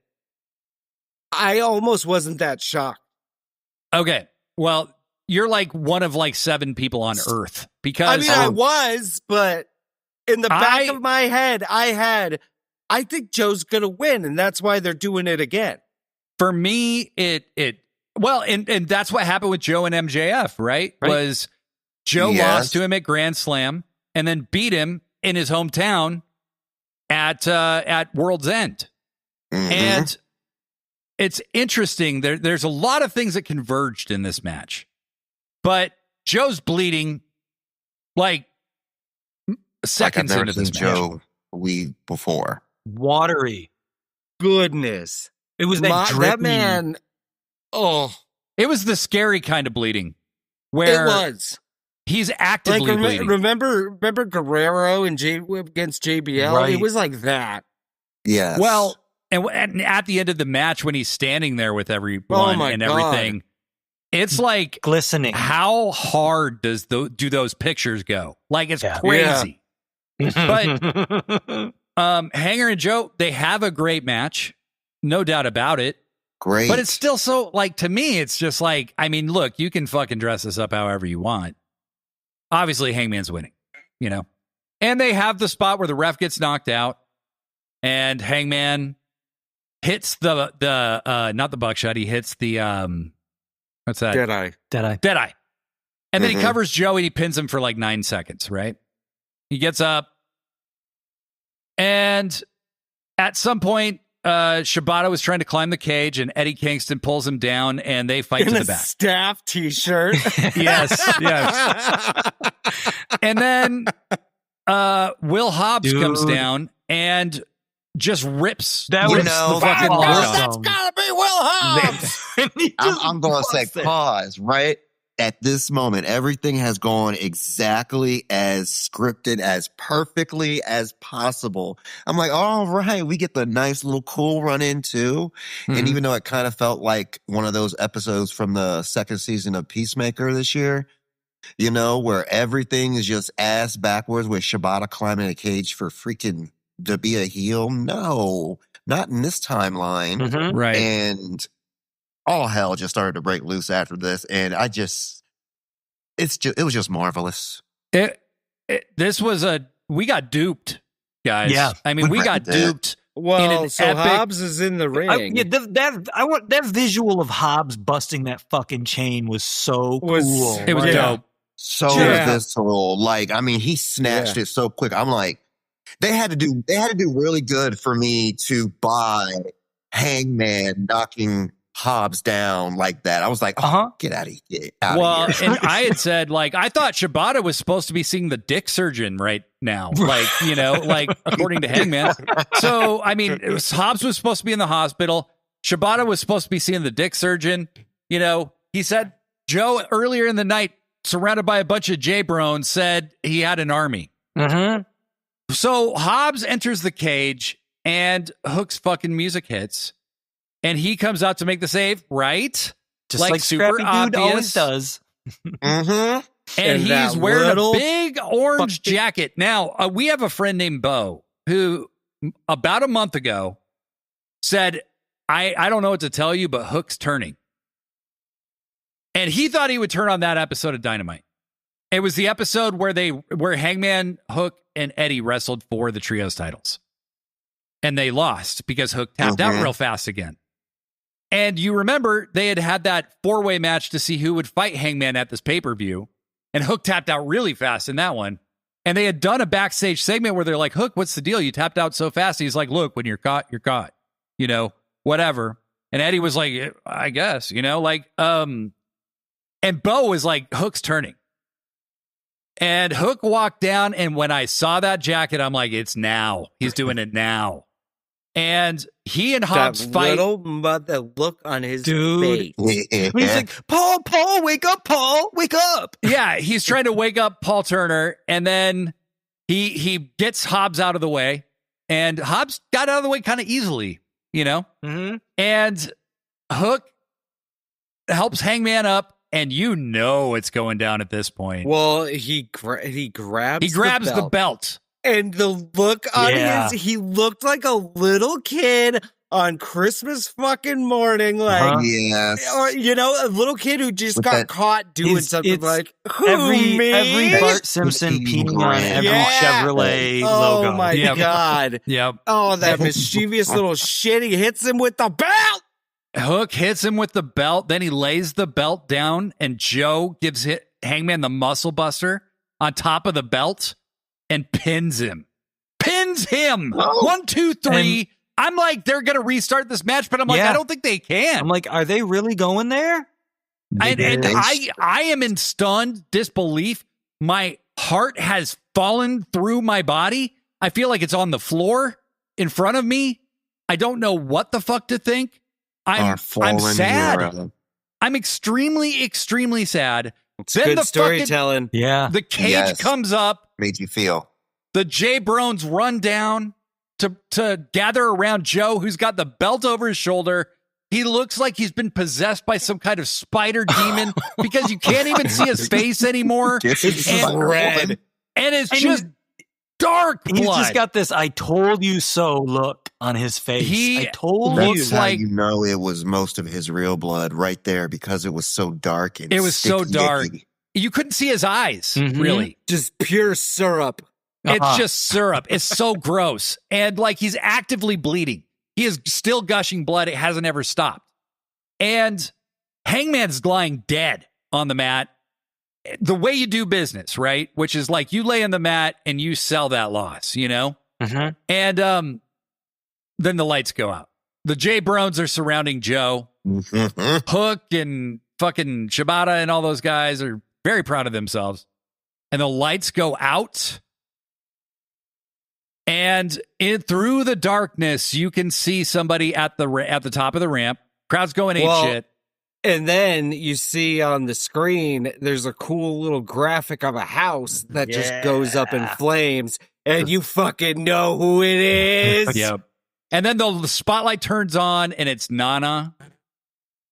I almost wasn't that shocked. Okay, well, you're like one of like 7 people on Earth because I was, but in the back of my head, I think Joe's gonna win, and that's why they're doing it again. For me, and that's what happened with Joe and MJF, right? Was Joe lost to him at Grand Slam and then beat him in his hometown at World's End. And it's interesting. There's a lot of things that converged in this match. But Joe's bleeding like seconds like I've never into this seen match. Joe bleed before. Watery. Goodness. It was that man. Oh. It was the scary kind of bleeding where it was. He's actively bleeding. Remember Guerrero and against JBL? Right. It was like that. Yes. Well, and at the end of the match when he's standing there with everyone and everything, it's like glistening. How hard do those pictures go? Like it's crazy. Yeah. But Hanger and Joe, they have a great match, no doubt about it. Great. But it's still so, like, to me, it's just like, I mean, look, you can fucking dress this up however you want. Obviously, Hangman's winning, you know? And they have the spot where the ref gets knocked out and Hangman hits the not the buckshot, he hits the, what's that? Deadeye. And then he covers Joe and he pins him for like 9 seconds, right? He gets up. And at some point, Shibata was trying to climb the cage and Eddie Kingston pulls him down and they fight to the back. Staff t-shirt. yes. And then Will Hobbs comes down and just rips the fucking lock off. That's gotta be Will Hobbs. I'm going to say pause, right? At this moment, everything has gone exactly as scripted, as perfectly as possible. I'm like, all right, we get the nice little cool run in too. And even though it kind of felt like one of those episodes from the second season of Peacemaker this year, you know, where everything is just ass backwards with Shibata climbing a cage for freaking to be a heel. No, not in this timeline. Right. And all hell just started to break loose after this. And it was just marvelous. We got duped, guys. Yeah. I mean, we got duped. Well, so epic, Hobbs is in the ring. That visual of Hobbs busting that fucking chain was so cool. It was dope. So visceral. Like, I mean, he snatched it so quick. I'm like, they had to do really good for me to buy Hangman knocking Hobbs down like that. I was like, get out of here. Well, and I had said, like, I thought Shibata was supposed to be seeing the dick surgeon right now. Like, you know, like, according to Hangman. So, I mean, Hobbs was supposed to be in the hospital. Shibata was supposed to be seeing the dick surgeon. You know, he said, Joe, earlier in the night, surrounded by a bunch of J-Brones, said he had an army. So Hobbs enters the cage and Hook's fucking music hits. And he comes out to make the save, right? Just like super Scrappy obvious. Dude always does. And he's wearing a big orange jacket. Now, we have a friend named Bo who about a month ago said, I don't know what to tell you, but Hook's turning. And he thought he would turn on that episode of Dynamite. It was the episode where Hangman, Hook, and Eddie wrestled for the trios titles. And they lost because Hook tapped out real fast again. And you remember they had that 4-way match to see who would fight Hangman at this pay-per-view. And Hook tapped out really fast in that one. And they had done a backstage segment where they're like, Hook, what's the deal? You tapped out so fast. He's like, look, when you're caught, you're caught. You know, whatever. And Eddie was like, I guess, you know, like, and Bo was like, Hook's turning. And Hook walked down. And when I saw that jacket, I'm like, it's now. He's doing it now. And he and Hobbs that fight. Little mother look on his face. He's like, Paul, wake up, Paul, wake up. Yeah, he's trying to wake up Paul Turner, and then he gets Hobbs out of the way, and Hobbs got out of the way kind of easily, Mm-hmm. And Hook helps Hangman up, and it's going down at this point. Well, he grabs the belt. And the look on he looked like a little kid on Christmas fucking morning, like, or, a little kid who just got caught doing something like, every Bart Simpson peeing on every Chevrolet logo. Oh my God. Yep. Oh, that mischievous little shit. He hits him with the belt. Hook hits him with the belt. Then he lays the belt down, and Joe gives Hangman the muscle buster on top of the belt. And pins him. Oh. 1, 2, 3. And I'm like, they're going to restart this match, but I'm like, I don't think they can. I'm like, are they really going there? And I am in stunned disbelief. My heart has fallen through my body. I feel like it's on the floor in front of me. I don't know what the fuck to think. I'm sad. Hero. I'm extremely, extremely sad. It's then good storytelling. The cage comes up. Made you feel. The J Brones run down to gather around Joe, who's got the belt over his shoulder. He looks like he's been possessed by some kind of spider demon because you can't even see his face anymore. It's red. And it's just dark blood. He's just got this "I told you so" look on his face. I told you. That's how you know it was most of his real blood right there, because it was so dark and it was so dark. You couldn't see his eyes, really. Just pure syrup. It's just syrup. It's so gross. And like, he's actively bleeding. He is still gushing blood. It hasn't ever stopped. And Hangman's lying dead on the mat. The way you do business, right? Which is like, you lay on the mat and you sell that loss, Mm-hmm. And then the lights go out. The J Brones are surrounding Joe. Hook and fucking Shibata and all those guys are very proud of themselves. And the lights go out. And through the darkness, you can see somebody at the top of the ramp. Crowd's going ape shit. And then you see on the screen, there's a cool little graphic of a house that just goes up in flames. And you fucking know who it is. Yep. And then the spotlight turns on, and it's Nana.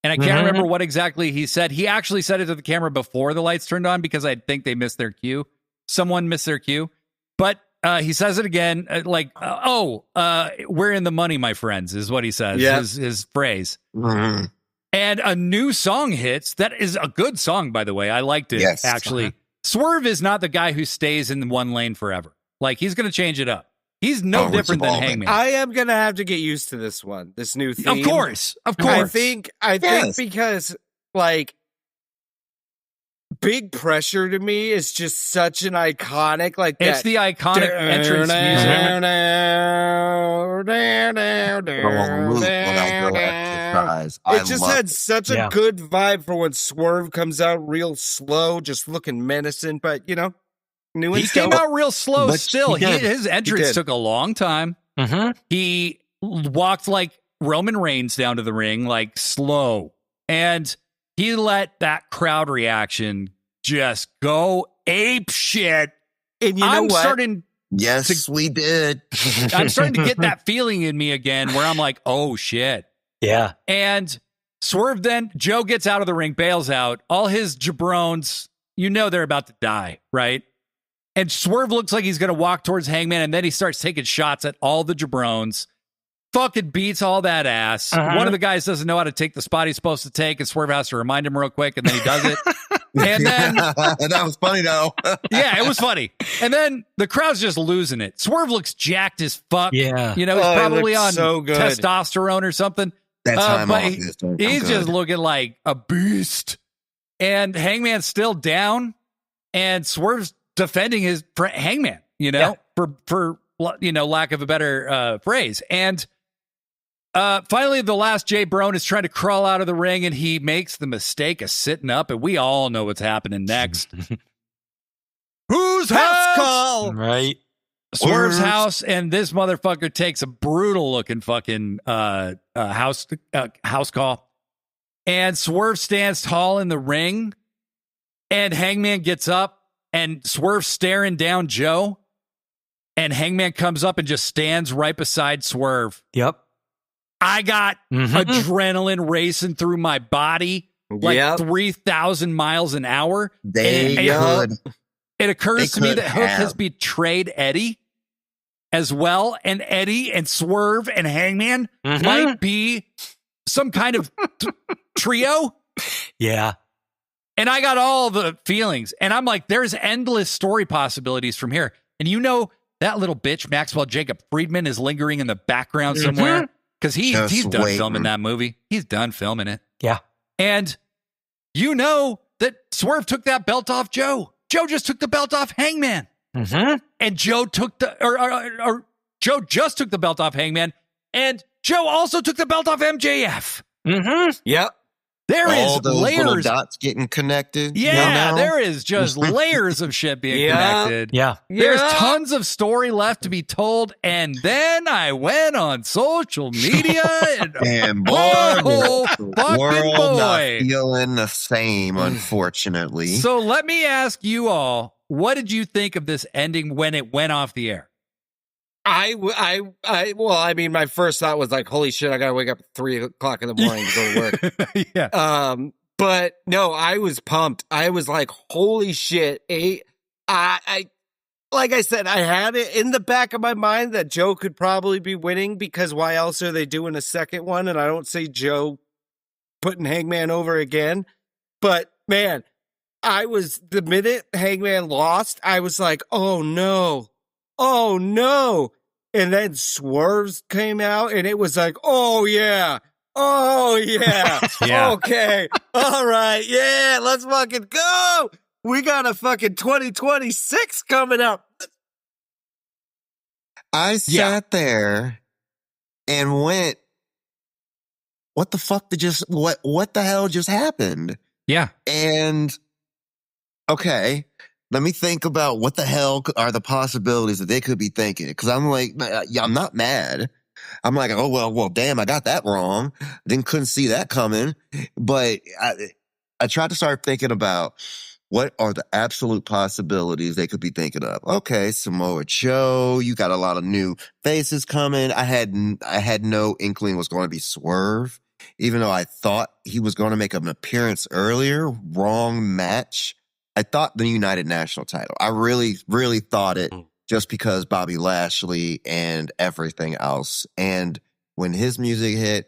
And I can't remember what exactly he said. He actually said it to the camera before the lights turned on, because I think they missed their cue. Someone missed their cue. But he says it again, we're in the money, my friends, is what he says, his phrase. Mm-hmm. And a new song hits. That is a good song, by the way. I liked it, actually. Swerve is not the guy who stays in one lane forever. Like, he's going to change it up. He's no different than Hangman. I am going to have to get used to this one, this new theme. Of course. I think because, like, Big Pressure to me is just such an iconic, like, it's the iconic entrance music. It just had such a good vibe for when Swerve comes out real slow, just looking menacing, but, he came out real slow still. His entrance took a long time. Mm-hmm. He walked like Roman Reigns down to the ring, like slow. And he let that crowd reaction just go ape shit. And you know what? Yes, we did. I'm starting to get that feeling in me again where I'm like, oh shit. Yeah. And Swerve then, Joe gets out of the ring, bails out. All his jabrones, they're about to die, right? And Swerve looks like he's going to walk towards Hangman, and then he starts taking shots at all the jabrones. Fucking beats all that ass. One of the guys doesn't know how to take the spot he's supposed to take, and Swerve has to remind him real quick, and then he does it. And then that was funny, though. Yeah, it was funny. And then the crowd's just losing it. Swerve looks jacked as fuck. Yeah. He's probably on testosterone or something. That's time off. He's just looking like a beast. And Hangman's still down, and Swerve's defending his Hangman, for lack of a better phrase. And finally, the last J Brone is trying to crawl out of the ring, and he makes the mistake of sitting up, and we all know what's happening next. Who's house call? Right. Swerve's house, and this motherfucker takes a brutal looking fucking house call. And Swerve stands tall in the ring, and Hangman gets up, and Swerve's staring down Joe, and Hangman comes up and just stands right beside Swerve. Yep. I got adrenaline racing through my body like 3,000 miles an hour. It occurs to me that Hook has betrayed Eddie as well, and Eddie and Swerve and Hangman might be some kind of trio. Yeah. And I got all the feelings, and I'm like, there's endless story possibilities from here. And you know, that little bitch, Maxwell Jacob Friedman, is lingering in the background somewhere because he's done filming that movie. He's done filming it. Yeah. And you know that Swerve took that belt off Joe. Joe just took the belt off Hangman. And Joe took or Joe just took the belt off Hangman, and Joe also took the belt off MJF. Yep. There all is those layers. Little dots getting connected. Yeah, there is just layers of shit being connected. Yeah. There's tons of story left to be told. And then I went on social media and boy, the world not feeling the same, unfortunately. So let me ask you all, what did you think of this ending when it went off the air? Well, I mean, my first thought was like, holy shit, I gotta wake up at 3:00 in the morning to go to work. Yeah. But no, I was pumped. I was like, holy shit. I like I said, I had it in the back of my mind that Joe could probably be winning, because why else are they doing a second one? And I don't see Joe putting Hangman over again. But man, the minute Hangman lost, I was like, oh no. Oh no. And then Swerves came out, and it was like, oh yeah. Oh yeah. Okay. All right. Yeah. Let's fucking go. We got a fucking 2026 coming up. I sat there and went, what the fuck what the hell just happened? Yeah. And okay, let me think about what the hell are the possibilities that they could be thinking. Because I'm like, yeah, I'm not mad. I'm like, oh, well, damn, I got that wrong. Couldn't see that coming. But I tried to start thinking about what are the absolute possibilities they could be thinking of. Okay, Samoa Joe, you got a lot of new faces coming. I had no inkling it was going to be Swerve, even though I thought he was going to make an appearance earlier. Wrong match. I thought the United National title. I really, really thought it, just because Bobby Lashley and everything else. And when his music hit,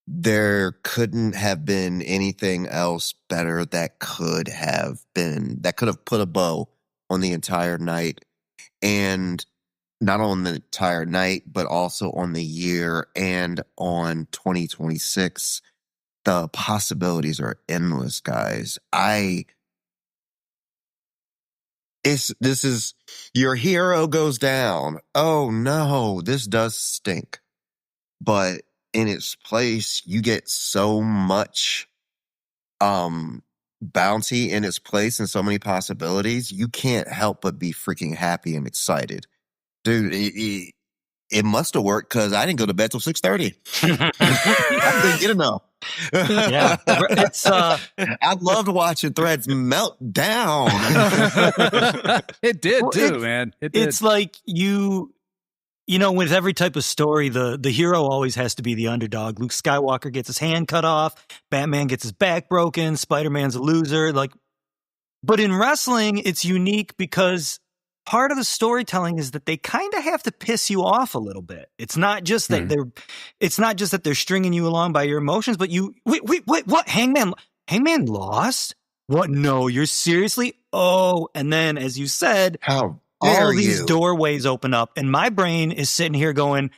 there couldn't have been anything else better that could have put a bow on the entire night. And not on the entire night, but also on the year and on 2026. The possibilities are endless, guys. This is your hero goes down. Oh no, this does stink. But in its place, you get so much bounty in its place and so many possibilities. You can't help but be freaking happy and excited. Dude, it must have worked, because I didn't go to bed till 6:30. I didn't get enough. Yeah, it's I loved watching Threads melt down. It did too, man. It did. It's like you know, with every type of story, the hero always has to be the underdog. Luke Skywalker gets his hand cut off, Batman gets his back broken, Spider-Man's a loser. But in wrestling, it's unique because part of the storytelling is that they kind of have to piss you off a little bit. It's not just that they're stringing you along by your emotions, but wait, what? Hangman lost? What? No, you're seriously? Oh, and then, as you said, how all these doorways open up, and my brain is sitting here going,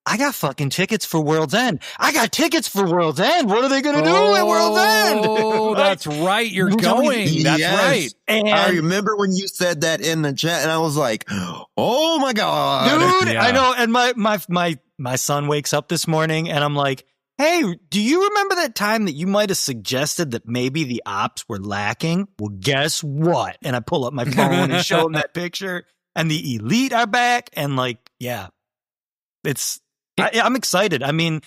I got fucking tickets for World's End. I got tickets for World's End. What are they going to do at World's End? Oh, that's right. You're going. That's right. And I remember when you said that in the chat, and I was like, oh my God. Dude, I know. And my son wakes up this morning, and I'm like, hey, do you remember that time that you might have suggested that maybe the ops were lacking? Well, guess what? And I pull up my phone and show him that picture. and the Elite are back. And like, yeah, I'm excited. I mean,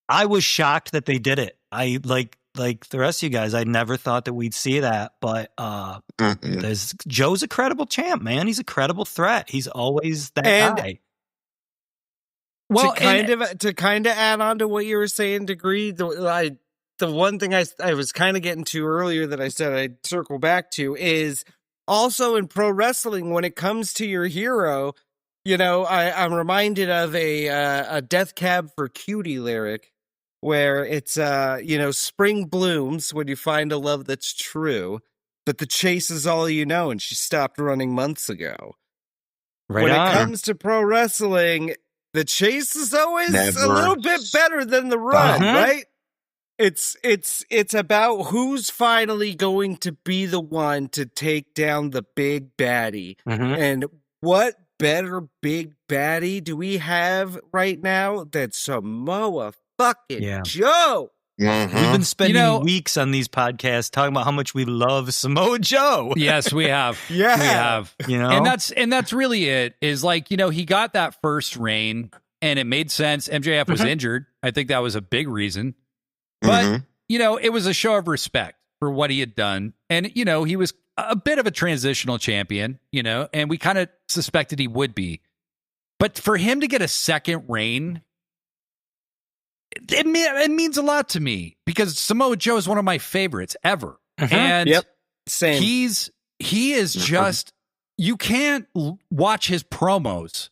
I was shocked that they did it. I like the rest of you guys, I never thought that we'd see that, but Joe's a credible champ, man. He's a credible threat. He's always that guy. Well, to kind of add on to what you were saying, Degree, the one thing I was kind of getting to earlier that I said I'd circle back to is also in pro wrestling, when it comes to your hero, you know, I'm reminded of a Death Cab for Cutie lyric where it's, you know, spring blooms when you find a love that's true, but the chase is all you know, and she stopped running months ago. Right when on. it comes to pro wrestling, the chase is always a little bit better than the run, right? It's about who's finally going to be the one to take down the big baddie. And what better big baddie do we have right now than Samoa fucking Joe? We've been spending weeks on these podcasts talking about how much we love Samoa Joe. Yes, we have. We have. You know, and that's really it. Is like, you know, he got that first reign, and it made sense. MJF was injured. I think that was a big reason. But you know, it was a show of respect for what he had done, and you know, he was a bit of a transitional champion. You know, and we kind of suspected he would be. But for him to get a second reign, it means a lot to me, because Samoa Joe is one of my favorites ever. And same. He is just, you can't watch his promos.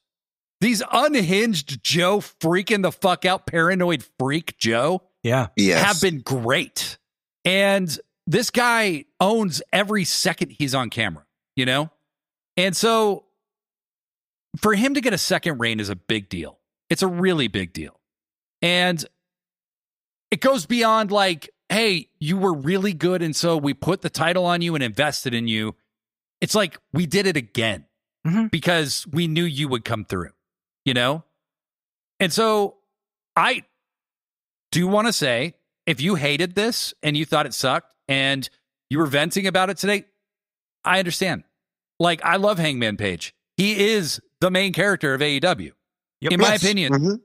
These unhinged Joe, freaking the fuck out, paranoid freak Joe, have been great. And this guy owns every second he's on camera, you know? And so for him to get a second reign is a big deal. It's a really big deal. And it goes beyond like, hey, you were really good, and so we put the title on you and invested in you. It's like we did it again because we knew you would come through, you know? And so I do want to say, if you hated this and you thought it sucked and you were venting about it today, I understand. Like, I love Hangman Page. He is the main character of AEW. In my opinion,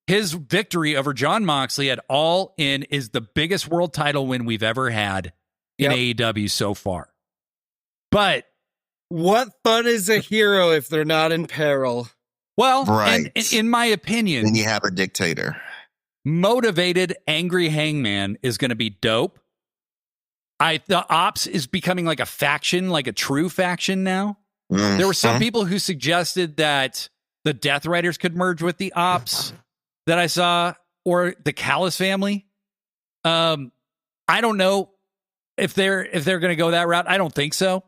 his victory over Jon Moxley at All In is the biggest world title win we've ever had in AEW so far. But what fun is a hero if they're not in peril? Well, and in my opinion, then you have a dictator. Motivated, angry Hangman is going to be dope. The Ops is becoming like a faction, like a true faction now. There were some people who suggested that the Death Riders could merge with the Ops that I saw, or the Callis family. I don't know if they're going to go that route. I don't think so.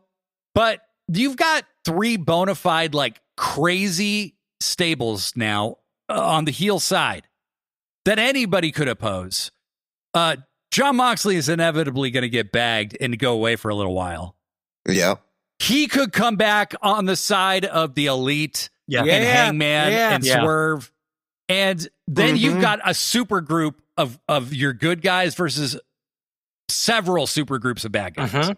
But you've got three bona fide, like, crazy stables now on the heel side that anybody could oppose. Jon Moxley is inevitably going to get bagged and go away for a little while. Yeah. He could come back on the side of the Elite and Hangman and Swerve. And then you've got a super group of your good guys versus several super groups of bad guys.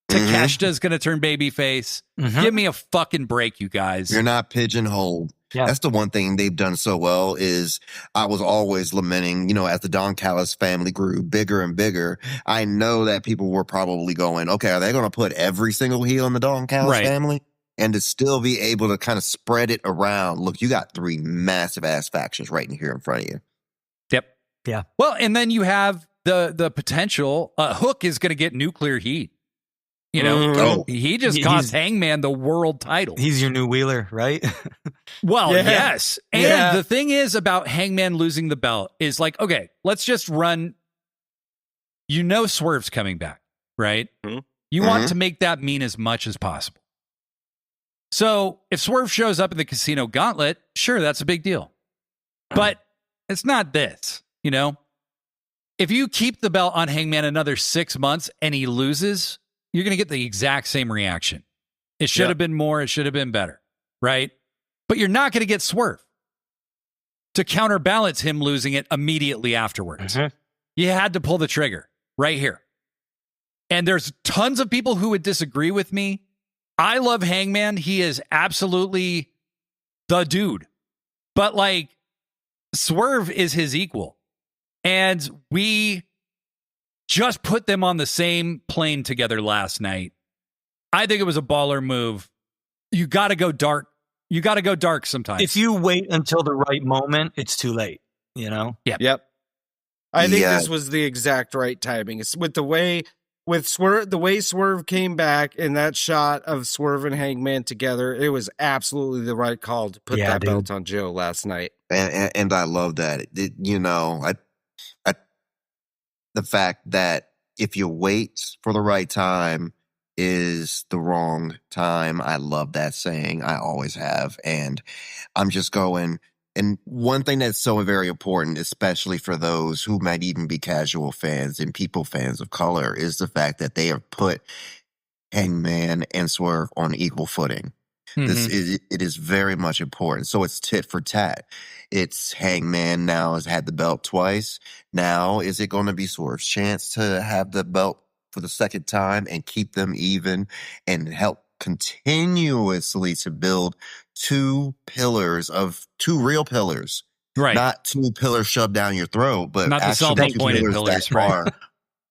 Takeshita's going to turn babyface. Give me a fucking break, you guys. You're not pigeonholed. Yeah. That's the one thing they've done so well is I was always lamenting, you know, as the Don Callis family grew bigger and bigger, I know that people were probably going, okay, are they going to put every single heel in the Don Callis family? And to still be able to kind of spread it around. Look, you got three massive ass factions right here in front of you. Yep. Yeah. Well, and then you have the potential. Hook is going to get nuclear heat. You know, he just cost Hangman the world title. He's your new Wheeler, right? Well, yes. And the thing is about Hangman losing the belt is like, okay, let's just run. You know, Swerve's coming back, right? You want to make that mean as much as possible. So if Swerve shows up in the Casino Gauntlet, sure, that's a big deal. But it's not this, you know? If you keep the belt on Hangman another 6 months and he loses, you're going to get the exact same reaction. It should have been more. It should have been better, right? But you're not going to get Swerve to counterbalance him losing it immediately afterwards. You had to pull the trigger right here. And there's tons of people who would disagree with me. I love Hangman. He is absolutely the dude. But like Swerve is his equal. And we just put them on the same plane together last night. I think it was a baller move. You got to go dark. You got to go dark sometimes. If you wait until the right moment, it's too late, you know? Yep. I think this was the exact right timing. It's with the way Swerve came back in that shot of Swerve and Hangman together, it was absolutely the right call to put that belt on Joe last night. And I love that. The fact that if you wait for the right time is the wrong time. I love that saying. I always have. And I'm just going. And one thing that's so very important, especially for those who might even be casual fans and people fans of color, is the fact that they have put Hangman and Swerve on equal footing. It is very much important. So it's tit for tat. It's Hangman now has had the belt twice. Now is it going to be Swerve's chance to have the belt for the second time and keep them even and help continuously to build two real pillars, right? Not two pillars shoved down your throat, but not the self-appointed pillars that are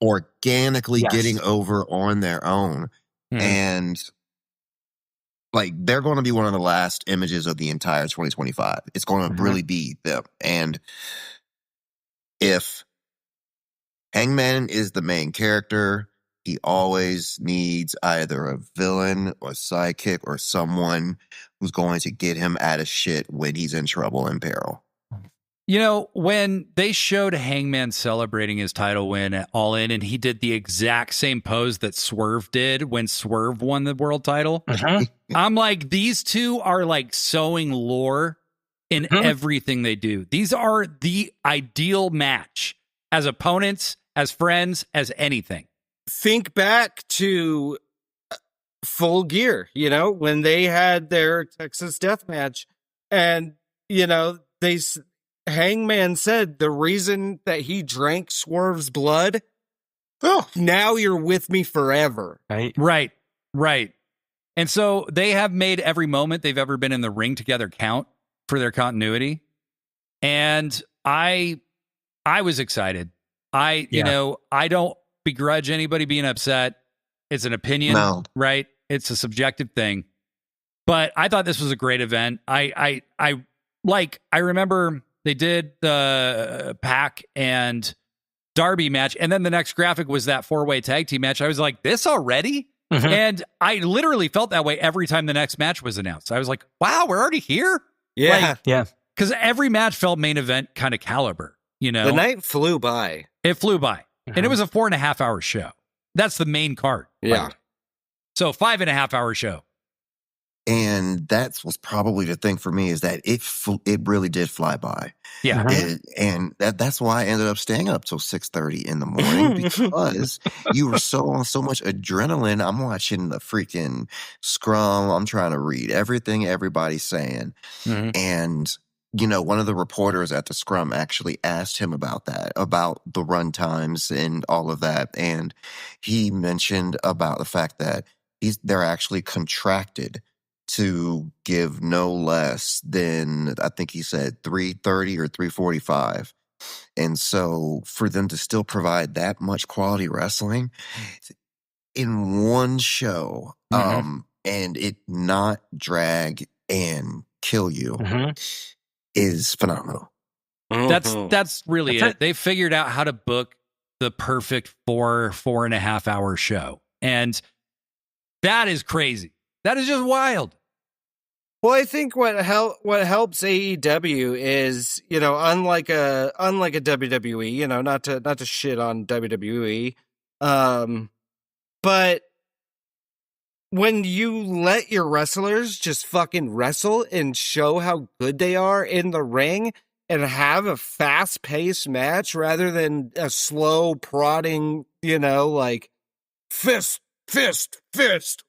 organically getting over on their own. And like they're going to be one of the last images of the entire 2025. It's going to really be them. And if Hangman is the main character, he always needs either a villain or sidekick or someone who's going to get him out of shit when he's in trouble and peril. You know, when they showed Hangman celebrating his title win at All In, and he did the exact same pose that Swerve did when Swerve won the world title, I'm like, these two are like sowing lore in everything they do. These are the ideal match as opponents, as friends, as anything. Think back to Full Gear, you know, when they had their Texas death match, and, you know, Hangman said the reason that he drank Swerve's blood, now you're with me forever. Right. And so they have made every moment they've ever been in the ring together count for their continuity. And I was excited. You know, I don't begrudge anybody being upset. It's an opinion, right? It's a subjective thing. But I thought this was a great event. I remember they did the Pac and Darby match, and then the next graphic was that 4-way tag team match. I was like, this already? And I literally felt that way every time the next match was announced. I was like, wow, we're already here? Yeah. Because every match felt main event kind of caliber, you know? The night flew by. It flew by. And it was a 4.5 hour show. That's the main card. Yeah. So 5.5 hour show. And that was probably the thing for me, is that it really did fly by. Yeah. And that's why I ended up staying up till 6:30 in the morning, because you were on so much adrenaline. I'm watching the freaking scrum. I'm trying to read everything everybody's saying. And, you know, one of the reporters at the scrum actually asked him about that, about the run times and all of that. And he mentioned about the fact that they're actually contracted to give no less than, I think he said 3:30 or 3:45. And so for them to still provide that much quality wrestling in one show, and it not drag and kill you is phenomenal. That's really it. They figured out how to book the perfect 4.5 hour show. And that is crazy. That is just wild. Well, I think what helps AEW is, you know, unlike a WWE, you know, not to shit on WWE, but when you let your wrestlers just fucking wrestle and show how good they are in the ring and have a fast-paced match rather than a slow prodding, you know, like fist,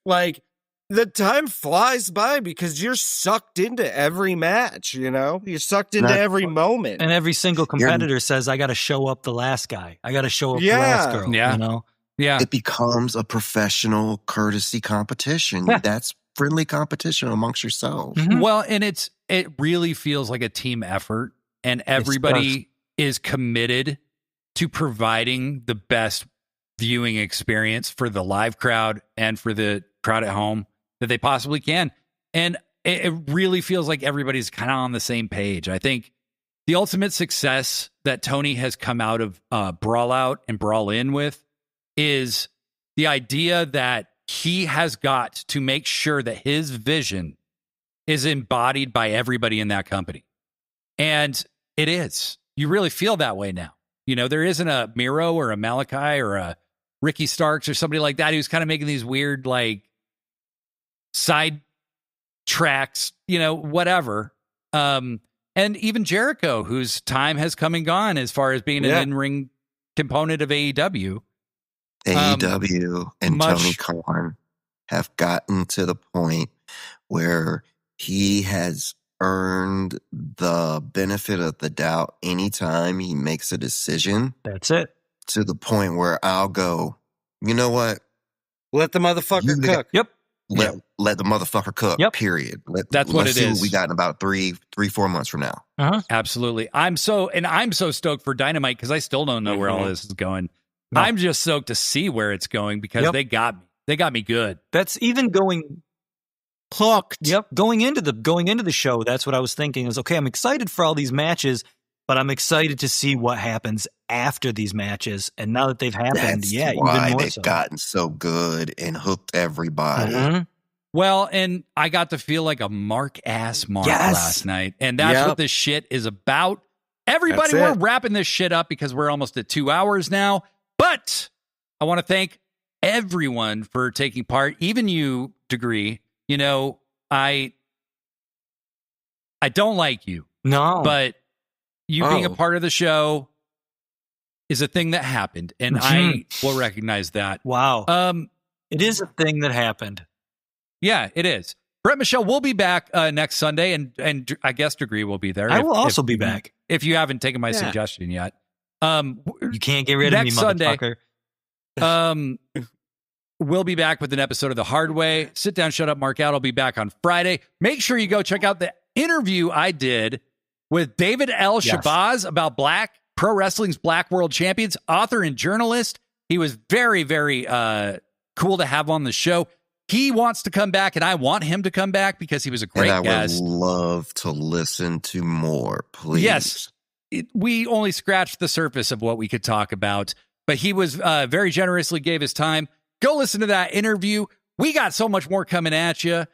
like, the time flies by because you're sucked into every match, you know? You're sucked into every moment. And every single competitor says, I got to show up the last guy. I got to show up the last girl, you know? it becomes a professional courtesy competition. Yeah. That's friendly competition amongst yourselves. Mm-hmm. Well, and it really feels like a team effort, and everybody is committed to providing the best viewing experience for the live crowd and for the crowd at home that they possibly can. And it really feels like everybody's kind of on the same page. I think the ultimate success that Tony has come out of Brawl Out and Brawl In with is the idea that he has got to make sure that his vision is embodied by everybody in that company. And it is. You really feel that way now. You know, there isn't a Miro or a Malachi or a Ricky Starks or somebody like that who's kind of making these weird, like, side tracks, you know, whatever. And even Jericho, whose time has come and gone as far as being an in-ring component of AEW. AEW and Tony Khan have gotten to the point where he has earned the benefit of the doubt anytime he makes a decision. That's it. To the point where I'll go, you know what? Let the motherfucker cook. Yep. Let the motherfucker cook. Yep. Period. That's what it see is. What we got in about 3-4 months from now. Uh-huh. Absolutely. I'm so stoked for Dynamite because I still don't know where all this is going. No. I'm just stoked to see where it's going because they got me. They got me good. That's even going hooked. Yep. Going into the show, that's what I was thinking. Is okay, I'm excited for all these matches, but I'm excited to see what happens after these matches. And now that they've happened, That's even why more they've so. gotten so good and hooked everybody. Mm-hmm. Well, and I got to feel like a Mark last night. And that's what this shit is about. Everybody, we're wrapping this shit up because we're almost at 2 hours now. But I want to thank everyone for taking part, even you, Degree. You know, I don't like you. No. But you being a part of the show is a thing that happened, and I will recognize that. Wow. It is a thing that happened. Yeah, it is. Brett Michelle will be back next Sunday, and I guess Degree will be there. I will also be back. If you haven't taken my suggestion yet. You can't get rid of me, motherfucker. Sunday, we'll be back with an episode of The Hard Way. Sit Down, Shut Up, Mark Out. I'll be back on Friday. Make sure you go check out the interview I did with David L. Shabazz about Pro Wrestling's Black World Champions, author and journalist. He was very, very cool to have on the show. He wants to come back, and I want him to come back because he was a great guest. I would love to listen to more, please. Yes. We only scratched the surface of what we could talk about, but he was very generously gave his time. Go listen to that interview. We got so much more coming at you.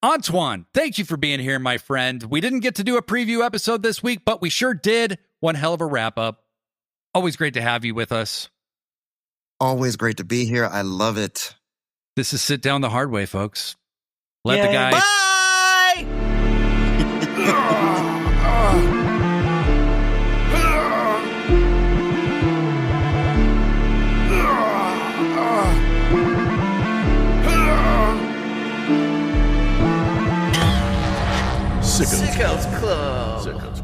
Antoine, thank you for being here, my friend. We didn't get to do a preview episode this week, but we sure did. One hell of a wrap up. Always great to have you with us. Always great to be here. I love it. This is Sit Down the Hard Way, folks. Let the guy. Bye! Sickos Club.